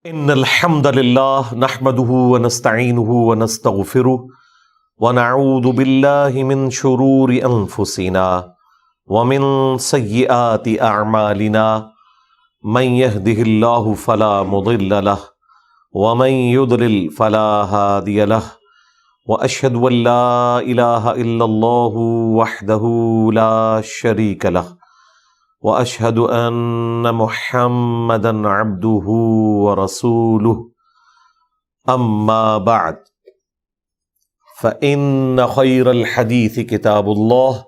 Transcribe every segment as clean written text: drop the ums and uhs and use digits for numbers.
ان الحمد لله نحمده ونستعينه ونستغفره ونعوذ بالله من شرور انفسنا ومن سيئات اعمالنا من يهده الله فلا مضل له ومن يضلل فلا هادي له واشهد ان لا اله الا الله وحده لا شريك له واشهد ان محمدا عبده ورسوله اما بعد فان خير الحديث كتاب الله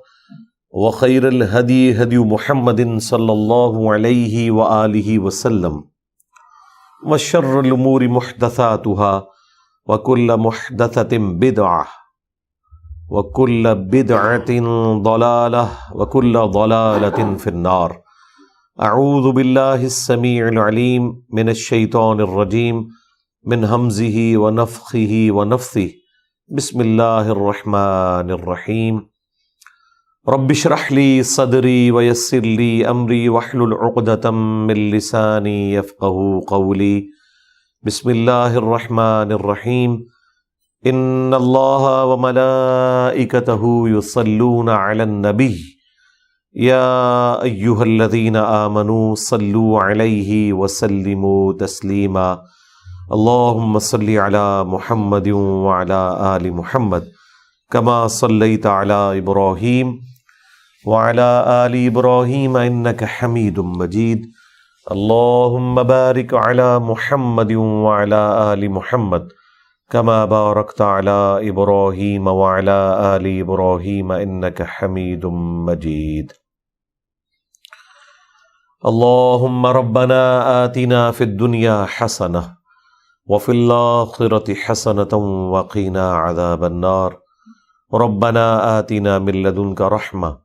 وخير الهدي هدي محمد صلى الله عليه واله وسلم وشر الامور محدثاتها وكل محدثة بدعة وكل بدعة ضلالة وكل ضلالة في النار. اعوذ بالله السميع العليم من الشيطان الرجيم من همزه ونفخه ونفثه. بسم الله الرحمن الرحيم. رب اشرح لي صدري ويسر لي امري واحلل عقدة من لساني يفقهوا قولي. بسم الله الرحمن الرحيم. ان الله وملائكته يصلون على النبي يا ايها الذين آمنوا صلوا عليه وسلموا تسليما. اللهم صل على محمد وعلى آل محمد كما صليت على إبراهيم وعلى آل إبراهيم إنك حميد مجيد. اللهم بارك على محمد وعلى آل محمد كما باركت على إبراهيم وعلى آل إبراهيم إنك حميد مجيد. اللهم ربنا آتنا في الدنيا حسنة وفي الآخرة حسنة وقنا عذاب النار. ربنا آتنا من لدنك رحمة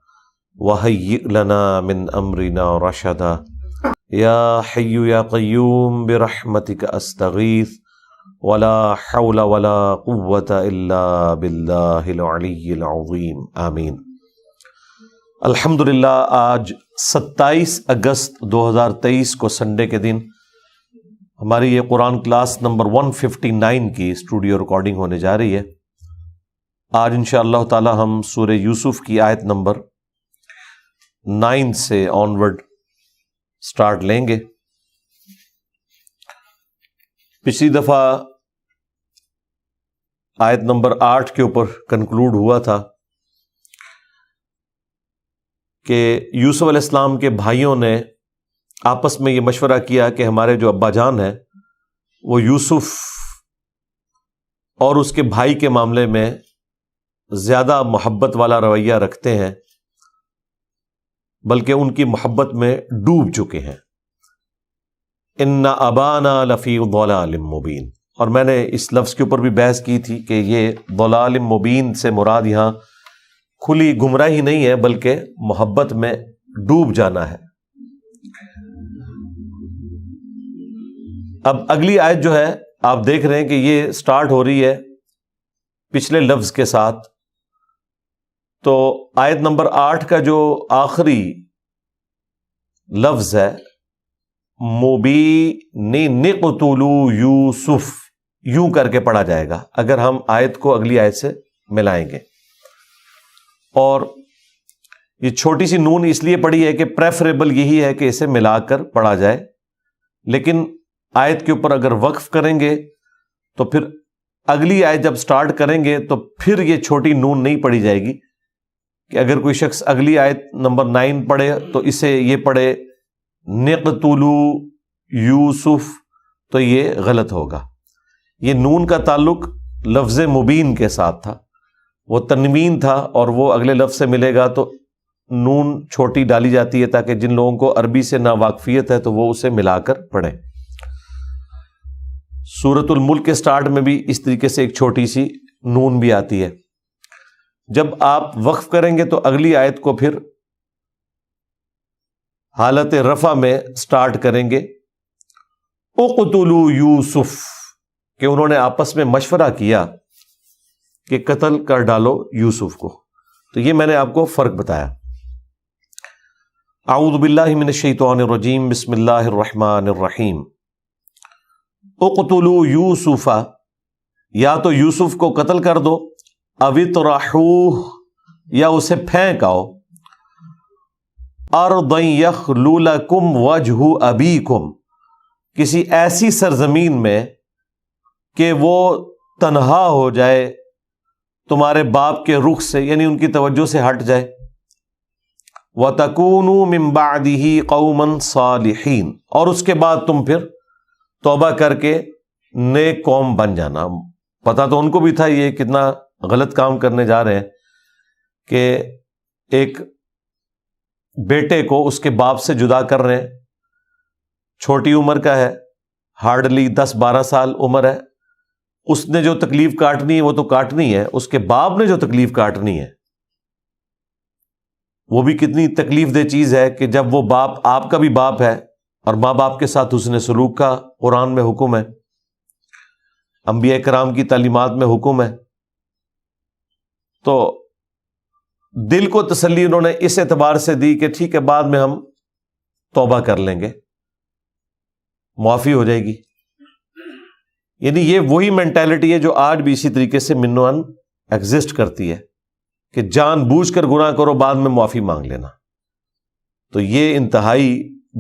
وهيئ لنا من أمرنا رشدا. يا حي يا قيوم برحمتك أستغيث ولا حول ولا قوة إلا بالله العلي العظيم. آمین. الحمدللہ آج 27 اگست 2023 کو سنڈے کے دن ہماری یہ قرآن کلاس نمبر 159 کی اسٹوڈیو ریکارڈنگ ہونے جا رہی ہے. آج انشاءاللہ تعالی ہم سورہ یوسف کی آیت نمبر 9 سے آنورڈ سٹارٹ لیں گے. پچھلی دفعہ آیت نمبر 8 کے اوپر کنکلوڈ ہوا تھا کہ یوسف علیہ السلام کے بھائیوں نے آپس میں یہ مشورہ کیا کہ ہمارے جو ابا جان ہیں وہ یوسف اور اس کے بھائی کے معاملے میں زیادہ محبت والا رویہ رکھتے ہیں، بلکہ ان کی محبت میں ڈوب چکے ہیں. ان ابانا لفی ضلال مبین. اور میں نے اس لفظ کے اوپر بھی بحث کی تھی کہ یہ ضلال مبین سے مراد یہاں کھلی گمراہی نہیں ہے بلکہ محبت میں ڈوب جانا ہے. اب اگلی آیت جو ہے آپ دیکھ رہے ہیں کہ یہ سٹارٹ ہو رہی ہے پچھلے لفظ کے ساتھ. تو آیت نمبر 8 کا جو آخری لفظ ہے مبین قتلوا یوسف، یوں کر کے پڑھا جائے گا اگر ہم آیت کو اگلی آیت سے ملائیں گے. اور یہ چھوٹی سی نون اس لیے پڑھی ہے کہ پریفریبل یہی ہے کہ اسے ملا کر پڑھا جائے، لیکن آیت کے اوپر اگر وقف کریں گے تو پھر اگلی آیت جب سٹارٹ کریں گے تو پھر یہ چھوٹی نون نہیں پڑھی جائے گی کہ اگر کوئی شخص اگلی آیت نمبر 9 پڑھے تو اسے یہ پڑھے نقتلوا یوسف تو یہ غلط ہوگا. یہ نون کا تعلق لفظ مبین کے ساتھ تھا، وہ تنوین تھا اور وہ اگلے لفظ سے ملے گا تو نون چھوٹی ڈالی جاتی ہے تاکہ جن لوگوں کو عربی سے ناواقفیت ہے تو وہ اسے ملا کر پڑھیں. سورۃ الملک کے سٹارٹ میں بھی اس طریقے سے ایک چھوٹی سی نون بھی آتی ہے. جب آپ وقف کریں گے تو اگلی آیت کو پھر حالت رفع میں سٹارٹ کریں گے. اقتلوا یوسف، کہ انہوں نے آپس میں مشورہ کیا کہ قتل کر ڈالو یوسف کو. تو یہ میں نے آپ کو فرق بتایا. اعوذ باللہ من الشیطان الرجیم. بسم اللہ الرحمن الرحیم. اقتلوا یوسف، یا تو یوسف کو قتل کر دو، او اطرحوہ، یا اسے پھینک آؤ، ارضا یخلو لکم وجہ ابیکم، کسی ایسی سرزمین میں کہ وہ تنہا ہو جائے تمہارے باپ کے رخ سے، یعنی ان کی توجہ سے ہٹ جائے، وَتَكُونُوا مِن بَعْدِهِ قَوْمًا صَالِحِينَ، اور اس کے بعد تم پھر توبہ کر کے نیک قوم بن جانا۔ پتہ تو ان کو بھی تھا یہ کتنا غلط کام کرنے جا رہے ہیں کہ ایک بیٹے کو اس کے باپ سے جدا کر رہے ہیں، چھوٹی عمر کا ہے، ہارڈلی 10-12 سال عمر ہے، اس نے جو تکلیف کاٹنی ہے وہ تو کاٹنی ہے، اس کے باپ نے جو تکلیف کاٹنی ہے وہ بھی کتنی تکلیف دہ چیز ہے کہ جب وہ باپ آپ کا بھی باپ ہے اور ماں باپ کے ساتھ حسن سلوک کا قرآن میں حکم ہے، انبیاء کرام کی تعلیمات میں حکم ہے، تو دل کو تسلی انہوں نے اس اعتبار سے دی کہ ٹھیک ہے بعد میں ہم توبہ کر لیں گے، معافی ہو جائے گی۔ یعنی یہ وہی مینٹالٹی ہے جو آج بھی اسی طریقے سے منوان ایگزسٹ کرتی ہے کہ جان بوجھ کر گناہ کرو بعد میں معافی مانگ لینا۔ تو یہ انتہائی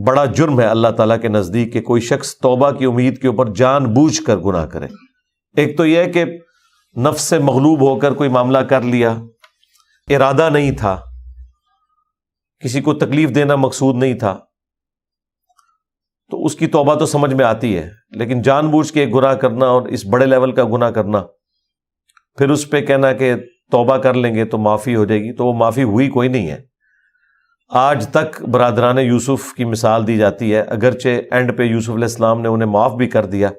بڑا جرم ہے اللہ تعالیٰ کے نزدیک کہ کوئی شخص توبہ کی امید کے اوپر جان بوجھ کر گناہ کرے۔ ایک تو یہ ہے کہ نفس سے مغلوب ہو کر کوئی معاملہ کر لیا، ارادہ نہیں تھا، کسی کو تکلیف دینا مقصود نہیں تھا، تو اس کی توبہ تو سمجھ میں آتی ہے، لیکن جان بوجھ کے گناہ کرنا اور اس بڑے لیول کا گناہ کرنا، پھر اس پہ کہنا کہ توبہ کر لیں گے تو معافی ہو جائے گی، تو وہ معافی ہوئی کوئی نہیں ہے۔ آج تک برادران یوسف کی مثال دی جاتی ہے، اگرچہ اینڈ پہ یوسف علیہ السلام نے انہیں معاف بھی کر دیا،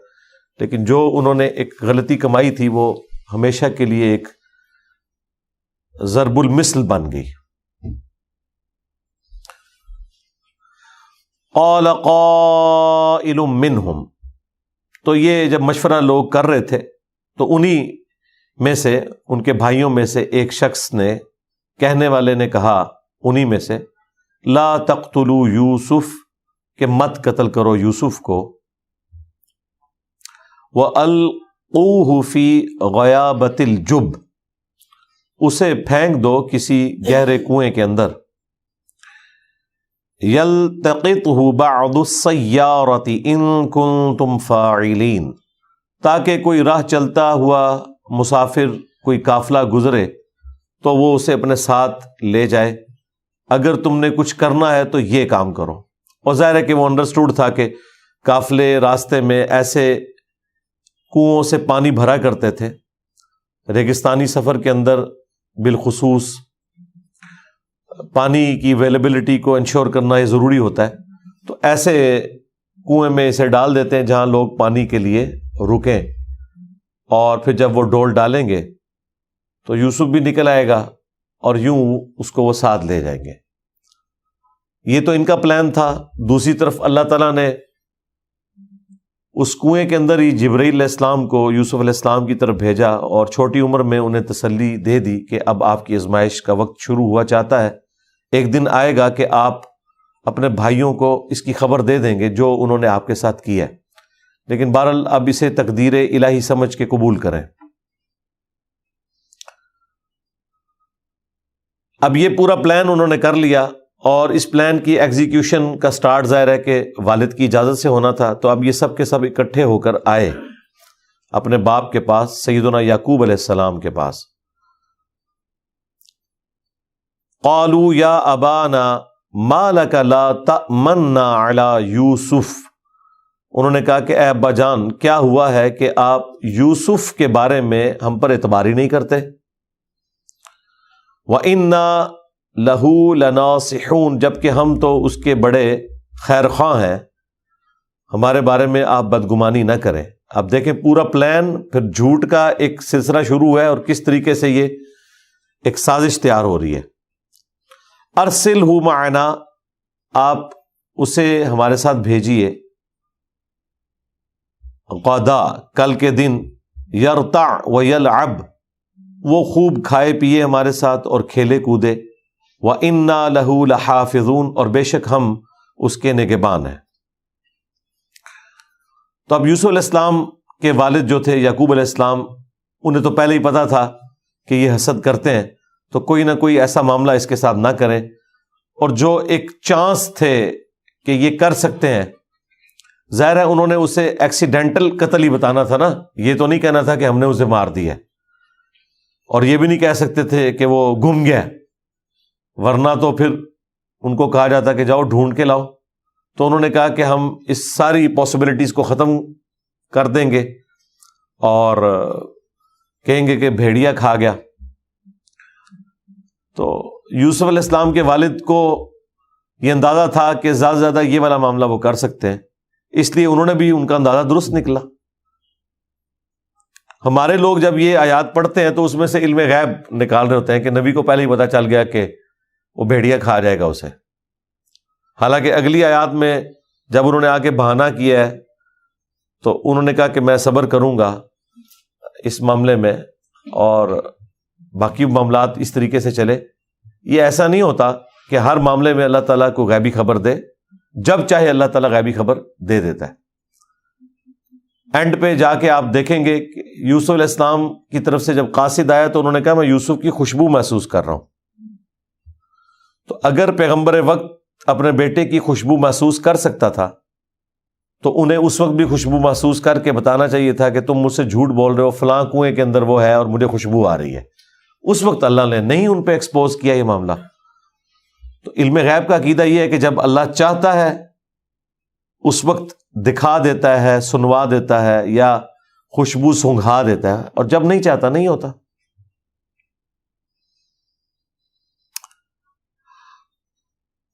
لیکن جو انہوں نے ایک غلطی کمائی تھی وہ ہمیشہ کے لیے ایک ضرب المثل بن گئی۔ قال قائل منہم، تو یہ جب مشورہ لوگ کر رہے تھے تو انہی میں سے، ان کے بھائیوں میں سے ایک شخص نے، کہنے والے نے کہا انہی میں سے، لا تقتلوا یوسف، کہ مت قتل کرو یوسف کو، وَأَلْقُوهُ فِي غَيَابَتِ الْجُبِّ، اسے پھینک دو کسی گہرے کنویں کے اندر، يَلْتَقِطْهُ بَعْضُ السَّيَّارَةِ إِن كُنتُمْ فَاعِلِينَ، تاکہ کوئی راہ چلتا ہوا مسافر، کوئی قافلہ گزرے تو وہ اسے اپنے ساتھ لے جائے، اگر تم نے کچھ کرنا ہے تو یہ کام کرو۔ اور ظاہر ہے کہ وہ انڈرسٹوڈ تھا کہ قافلے راستے میں ایسے کنوؤں سے پانی بھرا کرتے تھے، ریگستانی سفر کے اندر بالخصوص پانی کی اویلیبلٹی کو انشور کرنا یہ ضروری ہوتا ہے، تو ایسے کنویں میں اسے ڈال دیتے ہیں جہاں لوگ پانی کے لیے رکیں، اور پھر جب وہ ڈول ڈالیں گے تو یوسف بھی نکل آئے گا اور یوں اس کو وہ ساتھ لے جائیں گے۔ یہ تو ان کا پلان تھا۔ دوسری طرف اللہ تعالیٰ نے اس کنویں کے اندر ہی جبرائیل علیہ السلام کو یوسف علیہ السلام کی طرف بھیجا اور چھوٹی عمر میں انہیں تسلی دے دی کہ اب آپ کی آزمائش کا وقت شروع ہوا چاہتا ہے، ایک دن آئے گا کہ آپ اپنے بھائیوں کو اس کی خبر دے دیں گے جو انہوں نے آپ کے ساتھ کیا ہے، لیکن بہرحال اب اسے تقدیر الہی سمجھ کے قبول کریں۔ اب یہ پورا پلان انہوں نے کر لیا، اور اس پلان کی ایگزیکیوشن کا سٹارٹ ظاہر ہے کہ والد کی اجازت سے ہونا تھا، تو اب یہ سب کے سب اکٹھے ہو کر آئے اپنے باپ کے پاس، سیدنا یعقوب علیہ السلام کے پاس۔ قالوا یا ابانا ما لک لا تأمنا علی یوسف، انہوں نے کہا کہ اے ابا جان کیا ہوا ہے کہ آپ یوسف کے بارے میں ہم پر اعتبار ہی نہیں کرتے؟ وَإِنَّا لَهُ لَنَاصِحُونَ، جبکہ ہم تو اس کے بڑے خیر خواہ ہیں، ہمارے بارے میں آپ بدگمانی نہ کریں۔ اب دیکھیں پورا پلان پھر جھوٹ کا ایک سلسلہ شروع ہے، اور کس طریقے سے یہ ایک سازش تیار ہو رہی ہے۔ ارسلہ معنا، آپ اسے ہمارے ساتھ بھیجیے، غدا، کل کے دن، یرتع ویلعب، وہ خوب کھائے پیے ہمارے ساتھ اور کھیلے کودے، وَإِنَّا لَهُ لَحَافِظُونَ، اور بے شک ہم اس کے نگہبان ہیں۔ تو اب یوسف علیہ السلام کے والد جو تھے یعقوب علیہ السلام، انہیں تو پہلے ہی پتا تھا کہ یہ حسد کرتے ہیں، تو کوئی نہ کوئی ایسا معاملہ اس کے ساتھ نہ کریں، اور جو ایک چانس تھے کہ یہ کر سکتے ہیں، ظاہر ہے انہوں نے اسے ایکسیڈنٹل قتل ہی بتانا تھا نا، یہ تو نہیں کہنا تھا کہ ہم نے اسے مار دیا، اور یہ بھی نہیں کہہ سکتے تھے کہ وہ گم گیا، ورنہ تو پھر ان کو کہا جاتا کہ جاؤ ڈھونڈ کے لاؤ۔ تو انہوں نے کہا کہ ہم اس ساری پاسبلٹیز کو ختم کر دیں گے اور کہیں گے کہ بھیڑیا کھا گیا۔ تو یوسف علیہ السلام کے والد کو یہ اندازہ تھا کہ زیادہ سے زیادہ یہ والا معاملہ وہ کر سکتے ہیں، اس لیے انہوں نے بھی ان کا اندازہ درست نکلا۔ ہمارے لوگ جب یہ آیات پڑھتے ہیں تو اس میں سے علم غیب نکال رہے ہوتے ہیں کہ نبی کو پہلے ہی پتہ چل گیا کہ وہ بھیڑیا کھا جائے گا اسے، حالانکہ اگلی آیات میں جب انہوں نے آ کے بہانہ کیا ہے تو انہوں نے کہا کہ میں صبر کروں گا اس معاملے میں، اور باقی معاملات اس طریقے سے چلے۔ یہ ایسا نہیں ہوتا کہ ہر معاملے میں اللہ تعالیٰ کو غیبی خبر دے، جب چاہے اللہ تعالیٰ غیبی خبر دے دیتا ہے۔ اینڈ پہ جا کے آپ دیکھیں گے کہ یوسف علیہ السلام کی طرف سے جب قاصد آیا تو انہوں نے کہا میں یوسف کی خوشبو محسوس کر رہا ہوں۔ تو اگر پیغمبر وقت اپنے بیٹے کی خوشبو محسوس کر سکتا تھا تو انہیں اس وقت بھی خوشبو محسوس کر کے بتانا چاہیے تھا کہ تم مجھ سے جھوٹ بول رہے ہو، فلاں کنویں کے اندر وہ ہے اور مجھے خوشبو آ رہی ہے۔ اس وقت اللہ نے نہیں ان پہ ایکسپوز کیا یہ معاملہ۔ تو علم غیب کا عقیدہ یہ ہے کہ جب اللہ چاہتا ہے اس وقت دکھا دیتا ہے، سنوا دیتا ہے، یا خوشبو سونگھا دیتا ہے، اور جب نہیں چاہتا نہیں ہوتا۔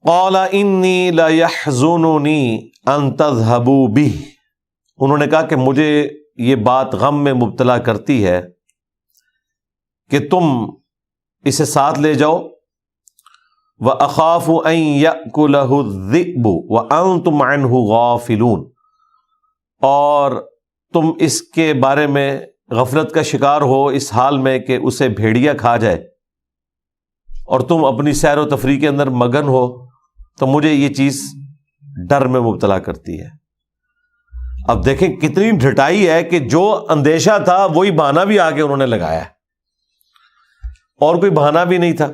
قال انی لیحزننی ان تذهبوا به، انہوں نے کہا کہ مجھے یہ بات غم میں مبتلا کرتی ہے کہ تم اسے ساتھ لے جاؤ، وَأَخَافُ أَن يَأْكُلَهُ الذِّئْبُ وَأَنْتُمْ عَنْهُ غَافِلُونَ، اور تم اس کے بارے میں غفلت کا شکار ہو اس حال میں کہ اسے بھیڑیا کھا جائے، اور تم اپنی سیر و تفریح کے اندر مگن ہو، تو مجھے یہ چیز ڈر میں مبتلا کرتی ہے۔ اب دیکھیں کتنی ڈھٹائی ہے کہ جو اندیشہ تھا وہی بہانہ بھی آگے انہوں نے لگایا ہے، اور کوئی بہانہ بھی نہیں تھا۔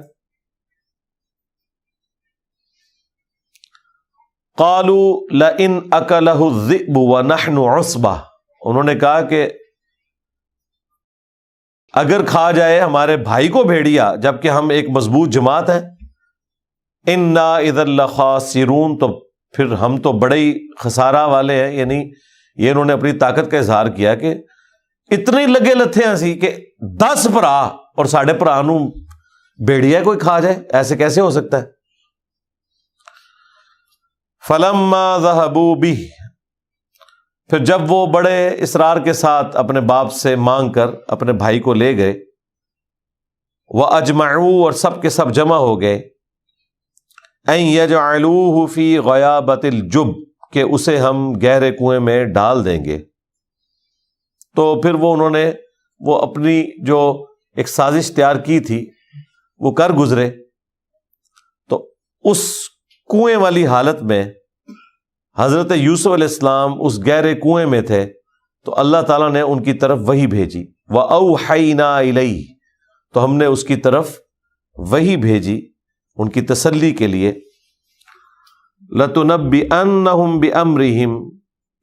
قالوا لئن اکلہ الذئب ونحن عصبہ، انہوں نے کہا کہ اگر کھا جائے ہمارے بھائی کو بھیڑیا جبکہ ہم ایک مضبوط جماعت ہیں، انا اذا لخاسرون، تو پھر ہم تو بڑے ہی خسارہ والے ہیں۔ یعنی یہ انہوں نے اپنی طاقت کا اظہار کیا کہ اتنے لگے لتھے ہیں سی کہ 10 بھرا اور ساڑھے بھرا نو بھیڑیا کوئی کھا جائے، ایسے کیسے ہو سکتا ہے؟ فلما ذهبوا به، پھر جب وہ بڑے اصرار کے ساتھ اپنے باپ سے مانگ کر اپنے بھائی کو لے گئے، وَأَجْمَعُوا، اور سب کے سب جمع ہو گئے، أَن يَجْعَلُوهُ فِي غَيَابَةِ الْجُبِّ، کہ اسے ہم گہرے کنویں میں ڈال دیں گے۔ تو پھر انہوں نے وہ اپنی جو ایک سازش تیار کی تھی وہ کر گزرے، تو اس کنویں والی حالت میں حضرت یوسف علیہ السلام اس گہرے کنویں میں تھے، تو اللہ تعالیٰ نے ان کی طرف وحی بھیجی، وَأَوْحَيْنَا إِلَيْهِ، تو ہم نے اس کی طرف وحی بھیجی ان کی تسلی کے لیے، لَتُنَبِّئَنَّهُمْ بِأَمْرِهِمْ،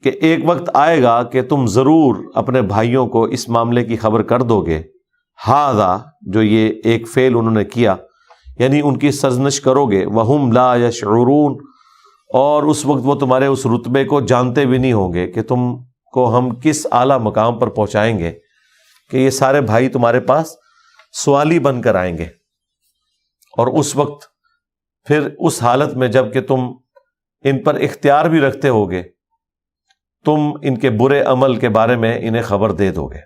کہ ایک وقت آئے گا کہ تم ضرور اپنے بھائیوں کو اس معاملے کی خبر کر دو گے، ہذا، جو یہ ایک فعل انہوں نے کیا، یعنی ان کی سرزنش کرو گے، وَهُمْ لَا يَشْعُرُونَ، اور اس وقت وہ تمہارے اس رتبے کو جانتے بھی نہیں ہوں گے کہ تم کو ہم کس اعلیٰ مقام پر پہنچائیں گے کہ یہ سارے بھائی تمہارے پاس سوالی بن کر آئیں گے، اور اس وقت پھر اس حالت میں جب کہ تم ان پر اختیار بھی رکھتے ہوگے، تم ان کے برے عمل کے بارے میں انہیں خبر دے دو گے۔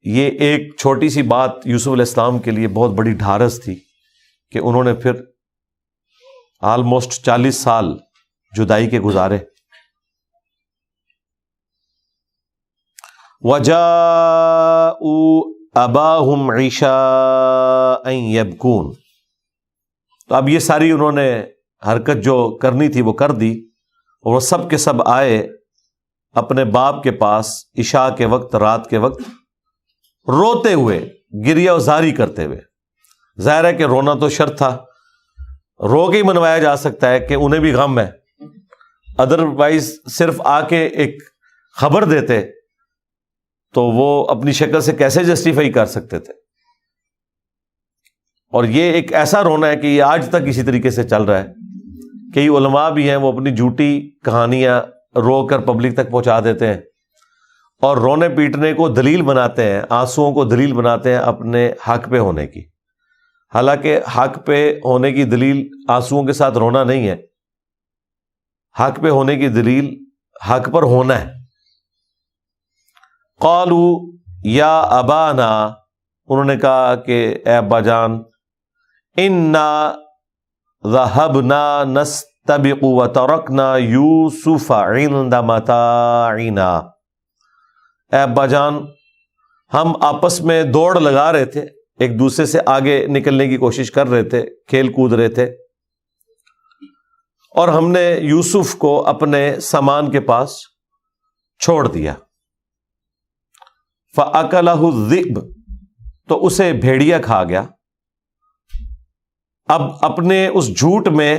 یہ ایک چھوٹی سی بات یوسف علیہ السلام کے لیے بہت بڑی ڈھارس تھی کہ انہوں نے پھر آلموسٹ 40 سال جدائی کے گزارے۔ وَجَاءُوا أَبَاهُمْ عِشَاءً يَبْكُونَ، تو اب یہ ساری انہوں نے حرکت جو کرنی تھی وہ کر دی، اور وہ سب کے سب آئے اپنے باپ کے پاس عشاء کے وقت، رات کے وقت، روتے ہوئے، گریہ وزاری کرتے ہوئے۔ ظاہر ہے کہ رونا تو شرط تھا، رو کے ہی منوایا جا سکتا ہے کہ انہیں بھی غم ہے، ادروائز صرف آ کے ایک خبر دیتے تو وہ اپنی شکل سے کیسے جسٹیفائی کر سکتے تھے۔ اور یہ ایک ایسا رونا ہے کہ یہ آج تک اسی طریقے سے چل رہا ہے۔ کئی علماء بھی ہیں وہ اپنی جھوٹی کہانیاں رو کر پبلک تک پہنچا دیتے ہیں اور رونے پیٹنے کو دلیل بناتے ہیں، آنسوؤں کو دلیل بناتے ہیں اپنے حق پہ ہونے کی، حالانکہ حق پہ ہونے کی دلیل آنسوؤں کے ساتھ رونا نہیں ہے۔ حق پہ ہونے کی دلیل حق پر ہونا ہے۔ قالوا یا ابانا، انہوں نے کہا کہ اے ابا جان، انا ذهبنا نستبق وترکنا یوسف عند متاعنا، اے ابا جان ہم آپس میں دوڑ لگا رہے تھے، ایک دوسرے سے آگے نکلنے کی کوشش کر رہے تھے، کھیل کود رہے تھے، اور ہم نے یوسف کو اپنے سامان کے پاس چھوڑ دیا۔ فَأَكَلَهُ الذِّئْبُ، تو اسے بھیڑیا کھا گیا۔ اب اپنے اس جھوٹ میں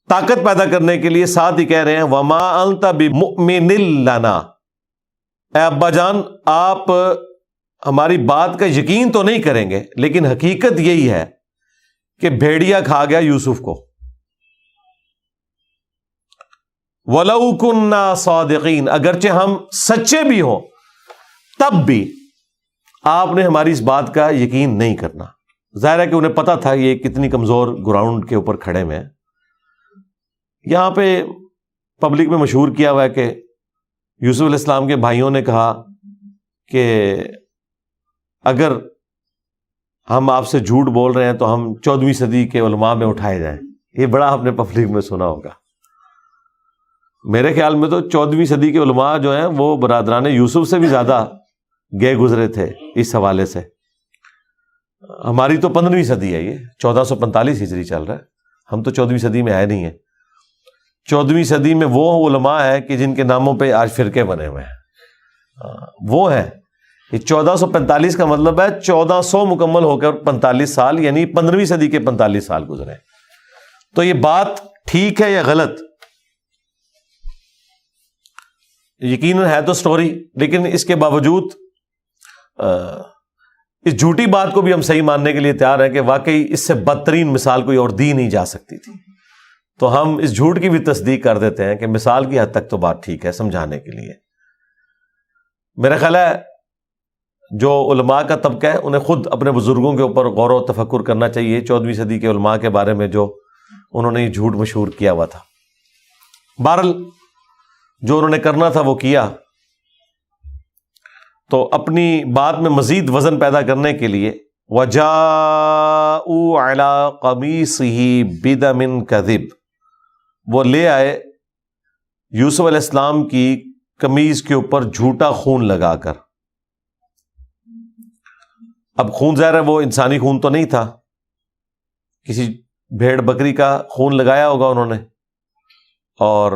طاقت پیدا کرنے کے لیے ساتھ ہی کہہ رہے ہیں وَمَا أَنْتَ بِمُؤْمِنٍ لَنَا، اے ابا جان آپ ہماری بات کا یقین تو نہیں کریں گے، لیکن حقیقت یہی ہے کہ بھیڑیا کھا گیا یوسف کو۔ وَلَوْ كُنَّا صَادِقِينَ، اگرچہ ہم سچے بھی ہوں تب بھی آپ نے ہماری اس بات کا یقین نہیں کرنا۔ ظاہر ہے کہ انہیں پتا تھا یہ کتنی کمزور گراؤنڈ کے اوپر کھڑے ہوئے ہیں۔ یہاں پہ پبلک میں مشہور کیا ہوا ہے کہ یوسف علیہ السلام کے بھائیوں نے کہا کہ اگر ہم آپ سے جھوٹ بول رہے ہیں تو ہم 14ویں صدی کے علماء میں اٹھائے جائیں۔ یہ بڑا آپ نے پبلک میں سنا ہوگا۔ میرے خیال میں تو 14ویں صدی کے علماء جو ہیں وہ برادران یوسف سے بھی زیادہ گئے گزرے تھے اس حوالے سے۔ ہماری تو 15ویں صدی ہے، یہ 1445 ہجری چل رہا ہے، ہم تو 14ویں صدی میں آئے نہیں ہیں۔ 14ویں صدی میں وہ علماء ہیں کہ جن کے ناموں پہ آج فرقے بنے ہوئے ہیں، وہ ہیں۔ یہ 1445 کا مطلب ہے 1400 مکمل ہو کر 45 سال، یعنی 15ویں صدی کے 45 سال گزرے۔ تو یہ بات ٹھیک ہے یا غلط؟ یقیناً ہے تو سٹوری، لیکن اس کے باوجود اس جھوٹی بات کو بھی ہم صحیح ماننے کے لیے تیار ہیں کہ واقعی اس سے بدترین مثال کوئی اور دی نہیں جا سکتی تھی، تو ہم اس جھوٹ کی بھی تصدیق کر دیتے ہیں کہ مثال کی حد تک تو بات ٹھیک ہے سمجھانے کے لیے۔ میرا خیال ہے جو علماء کا طبقہ ہے انہیں خود اپنے بزرگوں کے اوپر غور و تفکر کرنا چاہیے، 14ویں صدی کے علماء کے بارے میں جو انہوں نے یہ جھوٹ مشہور کیا ہوا تھا۔ بہرحال جو انہوں نے کرنا تھا وہ کیا، تو اپنی بات میں مزید وزن پیدا کرنے کے لیے وَجَاءُوا عَلَىٰ قَمِيصِهِ بِدَمٍ كَذِبٍ، وہ لے آئے یوسف علیہ السلام کی قمیض کے اوپر جھوٹا خون لگا کر۔ اب خون ظاہر ہے وہ انسانی خون تو نہیں تھا، کسی بھیڑ بکری کا خون لگایا ہوگا انہوں نے، اور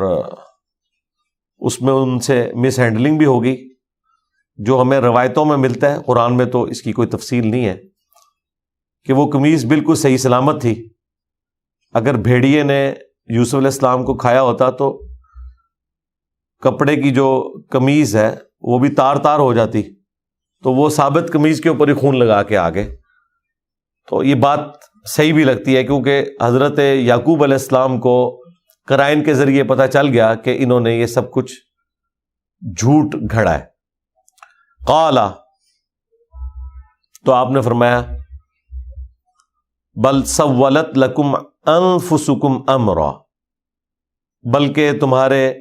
اس میں ان سے مس ہینڈلنگ بھی ہوگی، جو ہمیں روایتوں میں ملتا ہے۔ قرآن میں تو اس کی کوئی تفصیل نہیں ہے کہ وہ قمیض بالکل صحیح سلامت تھی۔ اگر بھیڑیے نے یوسف علیہ السلام کو کھایا ہوتا تو کپڑے کی جو قمیض ہے وہ بھی تار تار ہو جاتی، تو وہ ثابت قمیض کے اوپر ہی خون لگا کے آگے۔ تو یہ بات صحیح بھی لگتی ہے کیونکہ حضرت یعقوب علیہ السلام کو قرائن کے ذریعے پتہ چل گیا کہ انہوں نے یہ سب کچھ جھوٹ گھڑا ہے۔ قال، تو آپ نے فرمایا بل سولت لکم انفسکم امرا، بلکہ تمہارے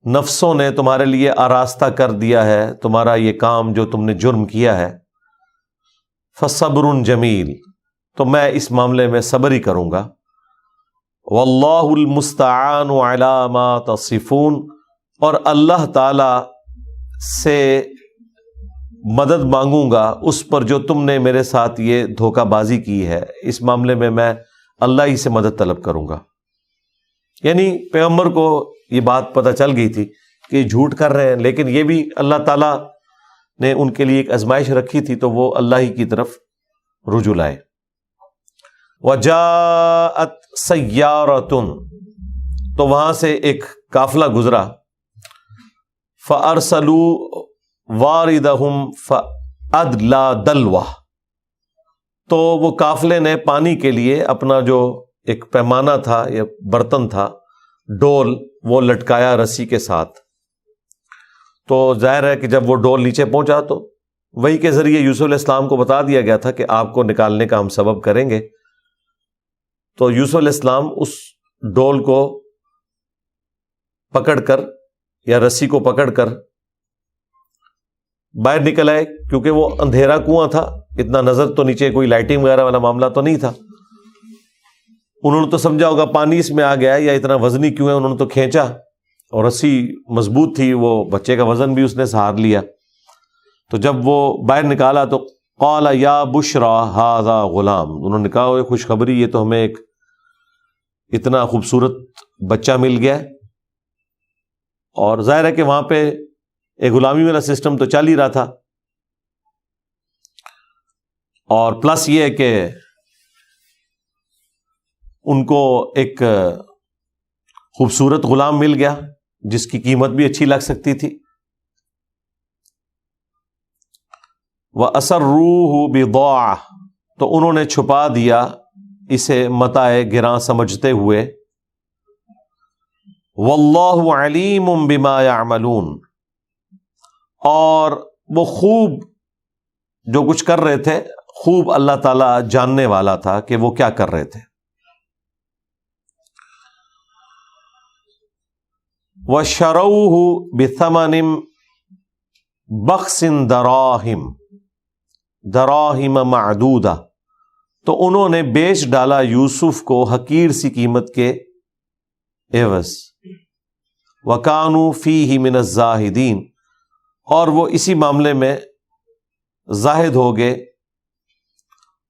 نفسوں نے تمہارے لیے آراستہ کر دیا ہے تمہارا یہ کام جو تم نے جرم کیا ہے۔ فصبر جمیل، تو میں اس معاملے میں صبر ہی کروں گا۔ واللہ المستعان علی ما تصفون، اور اللہ تعالی سے مدد مانگوں گا اس پر جو تم نے میرے ساتھ یہ دھوکہ بازی کی ہے، اس معاملے میں اللہ ہی سے مدد طلب کروں گا۔ یعنی پیغمبر کو یہ بات پتہ چل گئی تھی کہ یہ جھوٹ کر رہے ہیں، لیکن یہ بھی اللہ تعالیٰ نے ان کے لیے ایک آزمائش رکھی تھی، تو وہ اللہ ہی کی طرف رجوع لائے۔ وجاءت سیارۃ، تو وہاں سے ایک قافلہ گزرا، فارسلوا واردہم فادلی دلوہ، تو وہ قافلے نے پانی کے لیے اپنا جو ایک پیمانہ تھا یا برتن تھا، ڈول، وہ لٹکایا رسی کے ساتھ۔ تو ظاہر ہے کہ جب وہ ڈول نیچے پہنچا تو وہی کے ذریعے یوسف علیہ السلام کو بتا دیا گیا تھا کہ آپ کو نکالنے کا ہم سبب کریں گے۔ تو یوسف علیہ السلام اس ڈول کو پکڑ کر یا رسی کو پکڑ کر باہر نکل آئے، کیونکہ وہ اندھیرا کنواں تھا، اتنا نظر تو نیچے کوئی لائٹنگ وغیرہ والا معاملہ تو نہیں تھا۔ انہوں نے تو سمجھا ہوگا پانی اس میں آ گیا ہے یا اتنا وزنی کیوں ہے، انہوں نے تو کھینچا اور رسی مضبوط تھی، وہ بچے کا وزن بھی اس نے سہار لیا۔ تو جب وہ باہر نکالا تو قال یا بشرا ھذا غلام، انہوں نے کہا وہ خوشخبری، یہ تو ہمیں ایک اتنا خوبصورت بچہ مل گیا ہے۔ اور ظاہر ہے کہ وہاں پہ ایک غلامی والا سسٹم تو چل ہی رہا تھا، اور پلس یہ ہے کہ ان کو ایک خوبصورت غلام مل گیا جس کی قیمت بھی اچھی لگ سکتی تھی۔ وَأَسَرُّوهُ بِضَاعَةٍ، تو انہوں نے چھپا دیا اسے متاع گراں سمجھتے ہوئے۔ وَاللَّهُ عَلِيمٌ بِمَا يَعْمَلُونَ، اور وہ خوب جو کچھ کر رہے تھے، خوب اللہ تعالیٰ جاننے والا تھا کہ وہ کیا کر رہے تھے۔ وَشَرَوْهُ بِثَمَنٍ بَخْسٍ دَرَاهِمَ مَعْدُودَةٍ، تو انہوں نے بیچ ڈالا یوسف کو حقیر سی قیمت کے عوض۔ وَكَانُوا فِيهِ مِنَ الزَّاهِدِينَ، اور وہ اسی معاملے میں زاہد ہو گئے،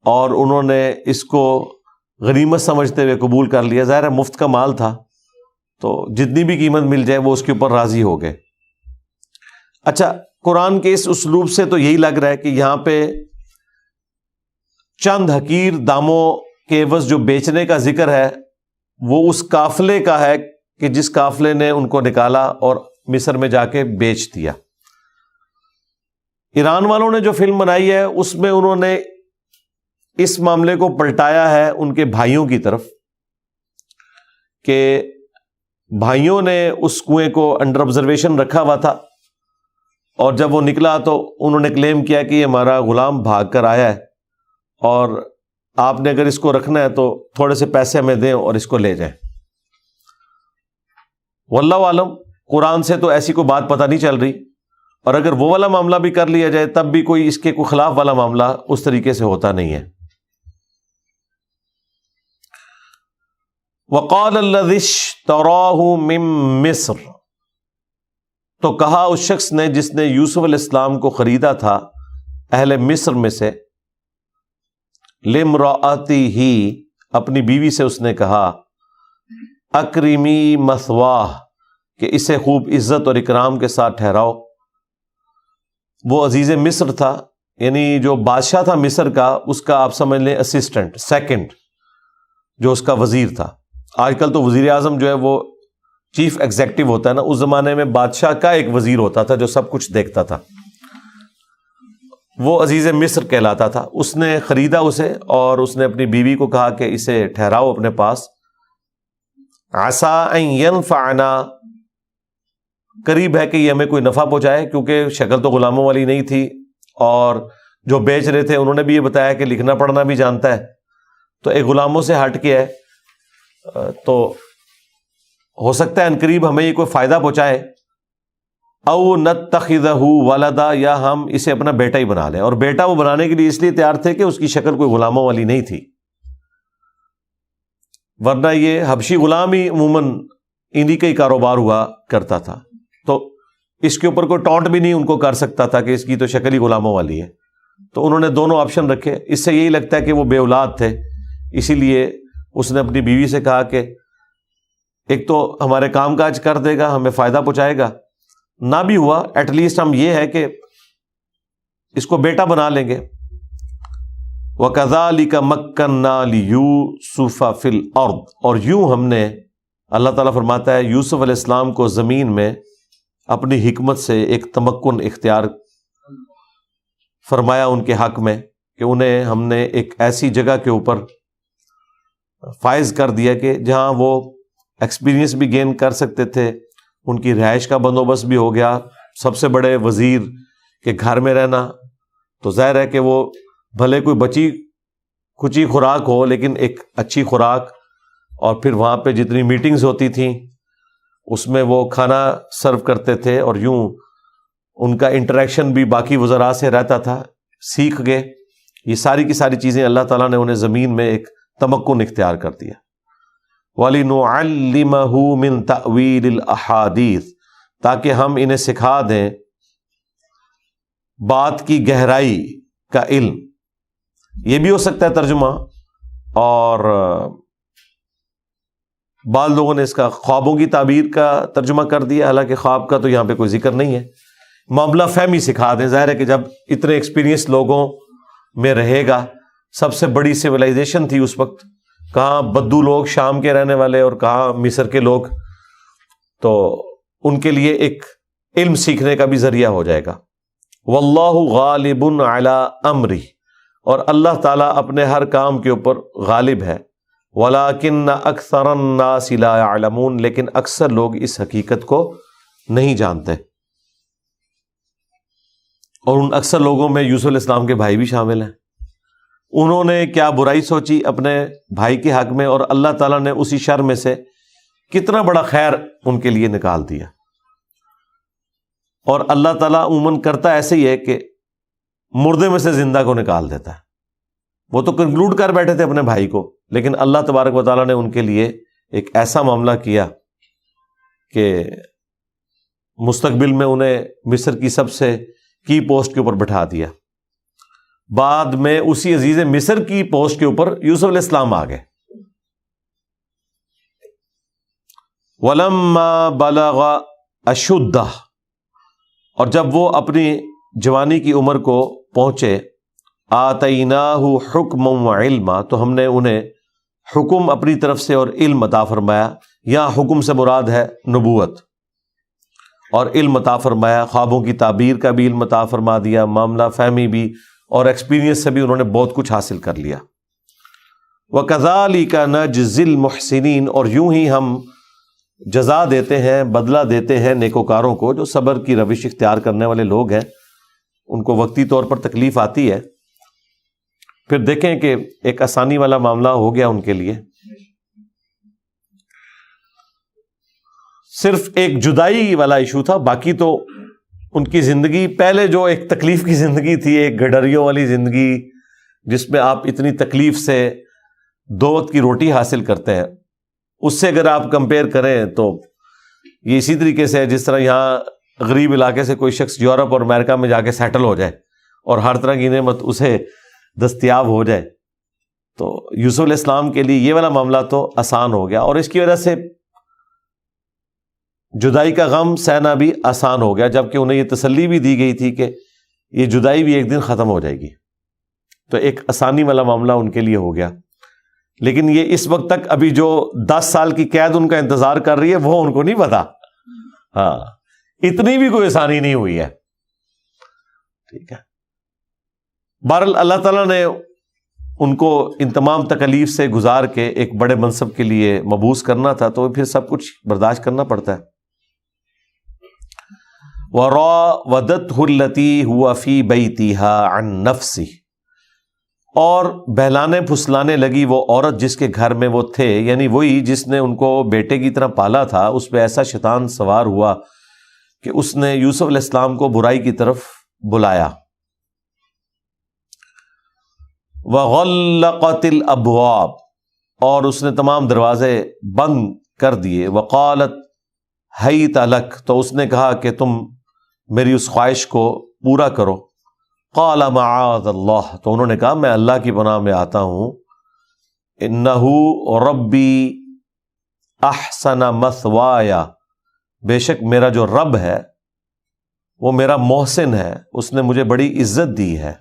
اور انہوں نے اس کو غنیمت سمجھتے ہوئے قبول کر لیا۔ ظاہر ہے مفت کا مال تھا، تو جتنی بھی قیمت مل جائے وہ اس کے اوپر راضی ہو گئے۔ اچھا، قرآن کے اس اسلوب سے تو یہی لگ رہا ہے کہ یہاں پہ چند حقیر داموں کے عوض جو بیچنے کا ذکر ہے وہ اس قافلے کا ہے کہ جس قافلے نے ان کو نکالا اور مصر میں جا کے بیچ دیا۔ ایران والوں نے جو فلم بنائی ہے اس میں انہوں نے اس معاملے کو پلٹایا ہے ان کے بھائیوں کی طرف، کہ بھائیوں نے اس کنویں کو انڈر آبزرویشن رکھا ہوا تھا، اور جب وہ نکلا تو انہوں نے کلیم کیا کہ یہ ہمارا غلام بھاگ کر آیا ہے، اور آپ نے اگر اس کو رکھنا ہے تو تھوڑے سے پیسے ہمیں دیں اور اس کو لے جائیں۔ واللہ عالم، قرآن سے تو ایسی کوئی بات پتہ نہیں چل رہی، اور اگر وہ والا معاملہ بھی کر لیا جائے تب بھی کوئی اس کے کوئی خلاف والا معاملہ اس طریقے سے ہوتا نہیں ہے۔ وَقَالَ الَّذِي اشْتَرَاهُ مِن مِصْرَ، تو کہا اس شخص نے جس نے یوسف علیہ السلام کو خریدا تھا اہل مصر میں سے، لِامْرَأَتِهِ، اپنی بیوی سے اس نے کہا، اکرمی مثواہ، کہ اسے خوب عزت اور اکرام کے ساتھ ٹھہراؤ۔ وہ عزیز مصر تھا، یعنی جو بادشاہ تھا مصر کا، اس کا آپ سمجھ لیں اسسٹنٹ، سیکنڈ، جو اس کا وزیر تھا۔ آج کل تو وزیر اعظم جو ہے وہ چیف ایگزیکٹو ہوتا ہے نا، اس زمانے میں بادشاہ کا ایک وزیر ہوتا تھا جو سب کچھ دیکھتا تھا، وہ عزیز مصر کہلاتا تھا۔ اس نے خریدا اسے، اور اس نے اپنی بیوی کو کہا کہ اسے ٹھہراؤ اپنے پاس۔ عسیٰ ان ینفعنا، قریب ہے کہ یہ ہمیں کوئی نفع پہنچائے، کیونکہ شکل تو غلاموں والی نہیں تھی، اور جو بیچ رہے تھے انہوں نے بھی یہ بتایا کہ لکھنا پڑھنا بھی جانتا ہے، تو ایک غلاموں سے ہٹ کے ہے، تو ہو سکتا ہے ان قریب ہمیں یہ کوئی فائدہ پہنچائے۔ او نتخذہ ولدا، یا ہم اسے اپنا بیٹا ہی بنا لیں۔ اور بیٹا وہ بنانے کے لیے اس لیے تیار تھے کہ اس کی شکل کوئی غلاموں والی نہیں تھی، ورنہ یہ حبشی غلام ہی عموماً انہی کا ہی کاروبار ہوا کرتا تھا، تو اس کے اوپر کوئی ٹونٹ بھی نہیں ان کو کر سکتا تھا کہ اس کی تو شکل ہی غلاموں والی ہے۔ تو انہوں نے دونوں آپشن رکھے۔ اس سے یہی لگتا ہے کہ وہ بے اولاد تھے، اسی لیے اس نے اپنی بیوی سے کہا کہ ایک تو ہمارے کام کاج کر دے گا، ہمیں فائدہ پہنچائے گا، نہ بھی ہوا ایٹ لیسٹ ہم یہ ہے کہ اس کو بیٹا بنا لیں گے. وَكَذَلِكَ مَكَّنَّا لِيُوسُفَ فِي الْأَرْضِ، اور یوں ہم نے، اللہ تعالیٰ فرماتا ہے، یوسف علیہ السلام کو زمین میں اپنی حکمت سے ایک تمکن اختیار فرمایا ان کے حق میں، کہ انہیں ہم نے ایک ایسی جگہ کے اوپر فائز کر دیا کہ جہاں وہ ایکسپیرینس بھی گین کر سکتے تھے، ان کی رہائش کا بندوبست بھی ہو گیا. سب سے بڑے وزیر کے گھر میں رہنا تو ظاہر ہے کہ وہ بھلے کوئی بچی کچی خوراک ہو لیکن ایک اچھی خوراک، اور پھر وہاں پہ جتنی میٹنگز ہوتی تھیں اس میں وہ کھانا سرو کرتے تھے، اور یوں ان کا انٹریکشن بھی باقی وزراء سے رہتا تھا. سیکھ گئے یہ ساری کی ساری چیزیں، اللہ تعالیٰ نے انہیں زمین میں ایک تمکن اختیار کر دیا. وَلِنُعَلِّمَهُ مِن تَأْوِيلِ الْأَحَادِيثِ، تاکہ ہم انہیں سکھا دیں بات کی گہرائی کا علم. یہ بھی ہو سکتا ہے ترجمہ، اور بعض لوگوں نے اس کا خوابوں کی تعبیر کا ترجمہ کر دیا، حالانکہ خواب کا تو یہاں پہ کوئی ذکر نہیں ہے. معاملہ فہمی سکھا دیں. ظاہر ہے کہ جب اتنے ایکسپیرینس لوگوں میں رہے گا، سب سے بڑی سویلائزیشن تھی اس وقت، کہاں بدو لوگ شام کے رہنے والے اور کہاں مصر کے لوگ، تو ان کے لیے ایک علم سیکھنے کا بھی ذریعہ ہو جائے گا. واللہ غالب علی امرہ، اور اللہ تعالیٰ اپنے ہر کام کے اوپر غالب ہے. ولکن اکثر الناس لا یعلمون، لیکن اکثر لوگ اس حقیقت کو نہیں جانتے. اور ان اکثر لوگوں میں یوسف علیہ السلام کے بھائی بھی شامل ہیں. انہوں نے کیا برائی سوچی اپنے بھائی کے حق میں، اور اللہ تعالیٰ نے اسی شر میں سے کتنا بڑا خیر ان کے لیے نکال دیا. اور اللہ تعالیٰ عموماً کرتا ایسے ہی ہے کہ مردے میں سے زندہ کو نکال دیتا ہے. وہ تو کنکلوڈ کر بیٹھے تھے اپنے بھائی کو، لیکن اللہ تبارک و تعالیٰ نے ان کے لیے ایک ایسا معاملہ کیا کہ مستقبل میں انہیں مصر کی سب سے کی پوسٹ کے اوپر بٹھا دیا. بعد میں اسی عزیز مصر کی پوسٹ کے اوپر یوسف علیہ السلام آ گئے. وَلَمَّا بَلَغَ أَشُدَّهُ، اور جب وہ اپنی جوانی کی عمر کو پہنچے، آتَيْنَاهُ حُكْمًا وَعِلْمًا، تو ہم نے انہیں حکم اپنی طرف سے اور علم عطا فرمایا. یا حکم سے مراد ہے نبوت، اور علم عطا فرمایا، خوابوں کی تعبیر کا بھی علم عطا فرما دیا، معاملہ فہمی بھی، اور ایکسپیرینس سے بھی انہوں نے بہت کچھ حاصل کر لیا. وَكَذَلِكَ نَجْزِي الْمُحْسِنِينَ، اور یوں ہی ہم جزا دیتے ہیں، بدلہ دیتے ہیں نیکوکاروں کو، جو صبر کی روش اختیار کرنے والے لوگ ہیں. ان کو وقتی طور پر تکلیف آتی ہے، پھر دیکھیں کہ ایک آسانی والا معاملہ ہو گیا ان کے لیے. صرف ایک جدائی والا ایشو تھا، باقی تو ان کی زندگی پہلے جو ایک تکلیف کی زندگی تھی، ایک گڈریوں والی زندگی جس میں آپ اتنی تکلیف سے 2 وقت کی روٹی حاصل کرتے ہیں، اس سے اگر آپ کمپیئر کریں تو یہ اسی طریقے سے ہے جس طرح یہاں غریب علاقے سے کوئی شخص یورپ اور امریکہ میں جا کے سیٹل ہو جائے اور ہر طرح کی نعمت اسے دستیاب ہو جائے. تو یوسف علیہ السلام کے لیے یہ والا معاملہ تو آسان ہو گیا، اور اس کی وجہ سے جدائی کا غم سہنا بھی آسان ہو گیا، جبکہ انہیں یہ تسلی بھی دی گئی تھی کہ یہ جدائی بھی ایک دن ختم ہو جائے گی. تو ایک آسانی والا معاملہ ان کے لیے ہو گیا. لیکن یہ اس وقت تک ابھی جو 10 سال کی قید ان کا انتظار کر رہی ہے وہ ان کو نہیں پتا. ہاں، اتنی بھی کوئی آسانی نہیں ہوئی ہے. ٹھیک ہے، بہرحال اللہ تعالیٰ نے ان کو ان تمام تکلیف سے گزار کے ایک بڑے منصب کے لیے مبعوث کرنا تھا، تو پھر سب کچھ برداشت کرنا پڑتا ہے. وَرَاوَدَتْهُ الَّتِي هُوَ فِي بَيْتِهَا عَن نَفْسِهِ، اور بہلانے پھسلانے لگی وہ عورت جس کے گھر میں وہ تھے، یعنی وہی جس نے ان کو بیٹے کی طرح پالا تھا. اس پہ ایسا شیطان سوار ہوا کہ اس نے یوسف علیہ السلام کو برائی کی طرف بلایا. وَغَلَّقَتِ الْأَبْوَابَ، اور اس نے تمام دروازے بند کر دیے. وَقَالَتْ هَيْتَ لَكَ، تو اس نے کہا کہ تم میری اس خواہش کو پورا کرو. قَالَ مَعَاذَ اللَّهِ، تو انہوں نے کہا میں اللہ کی پناہ میں آتا ہوں. إِنَّهُ رَبِّي احسن مثوایا، بے شک میرا جو رب ہے وہ میرا محسن ہے، اس نے مجھے بڑی عزت دی ہے۔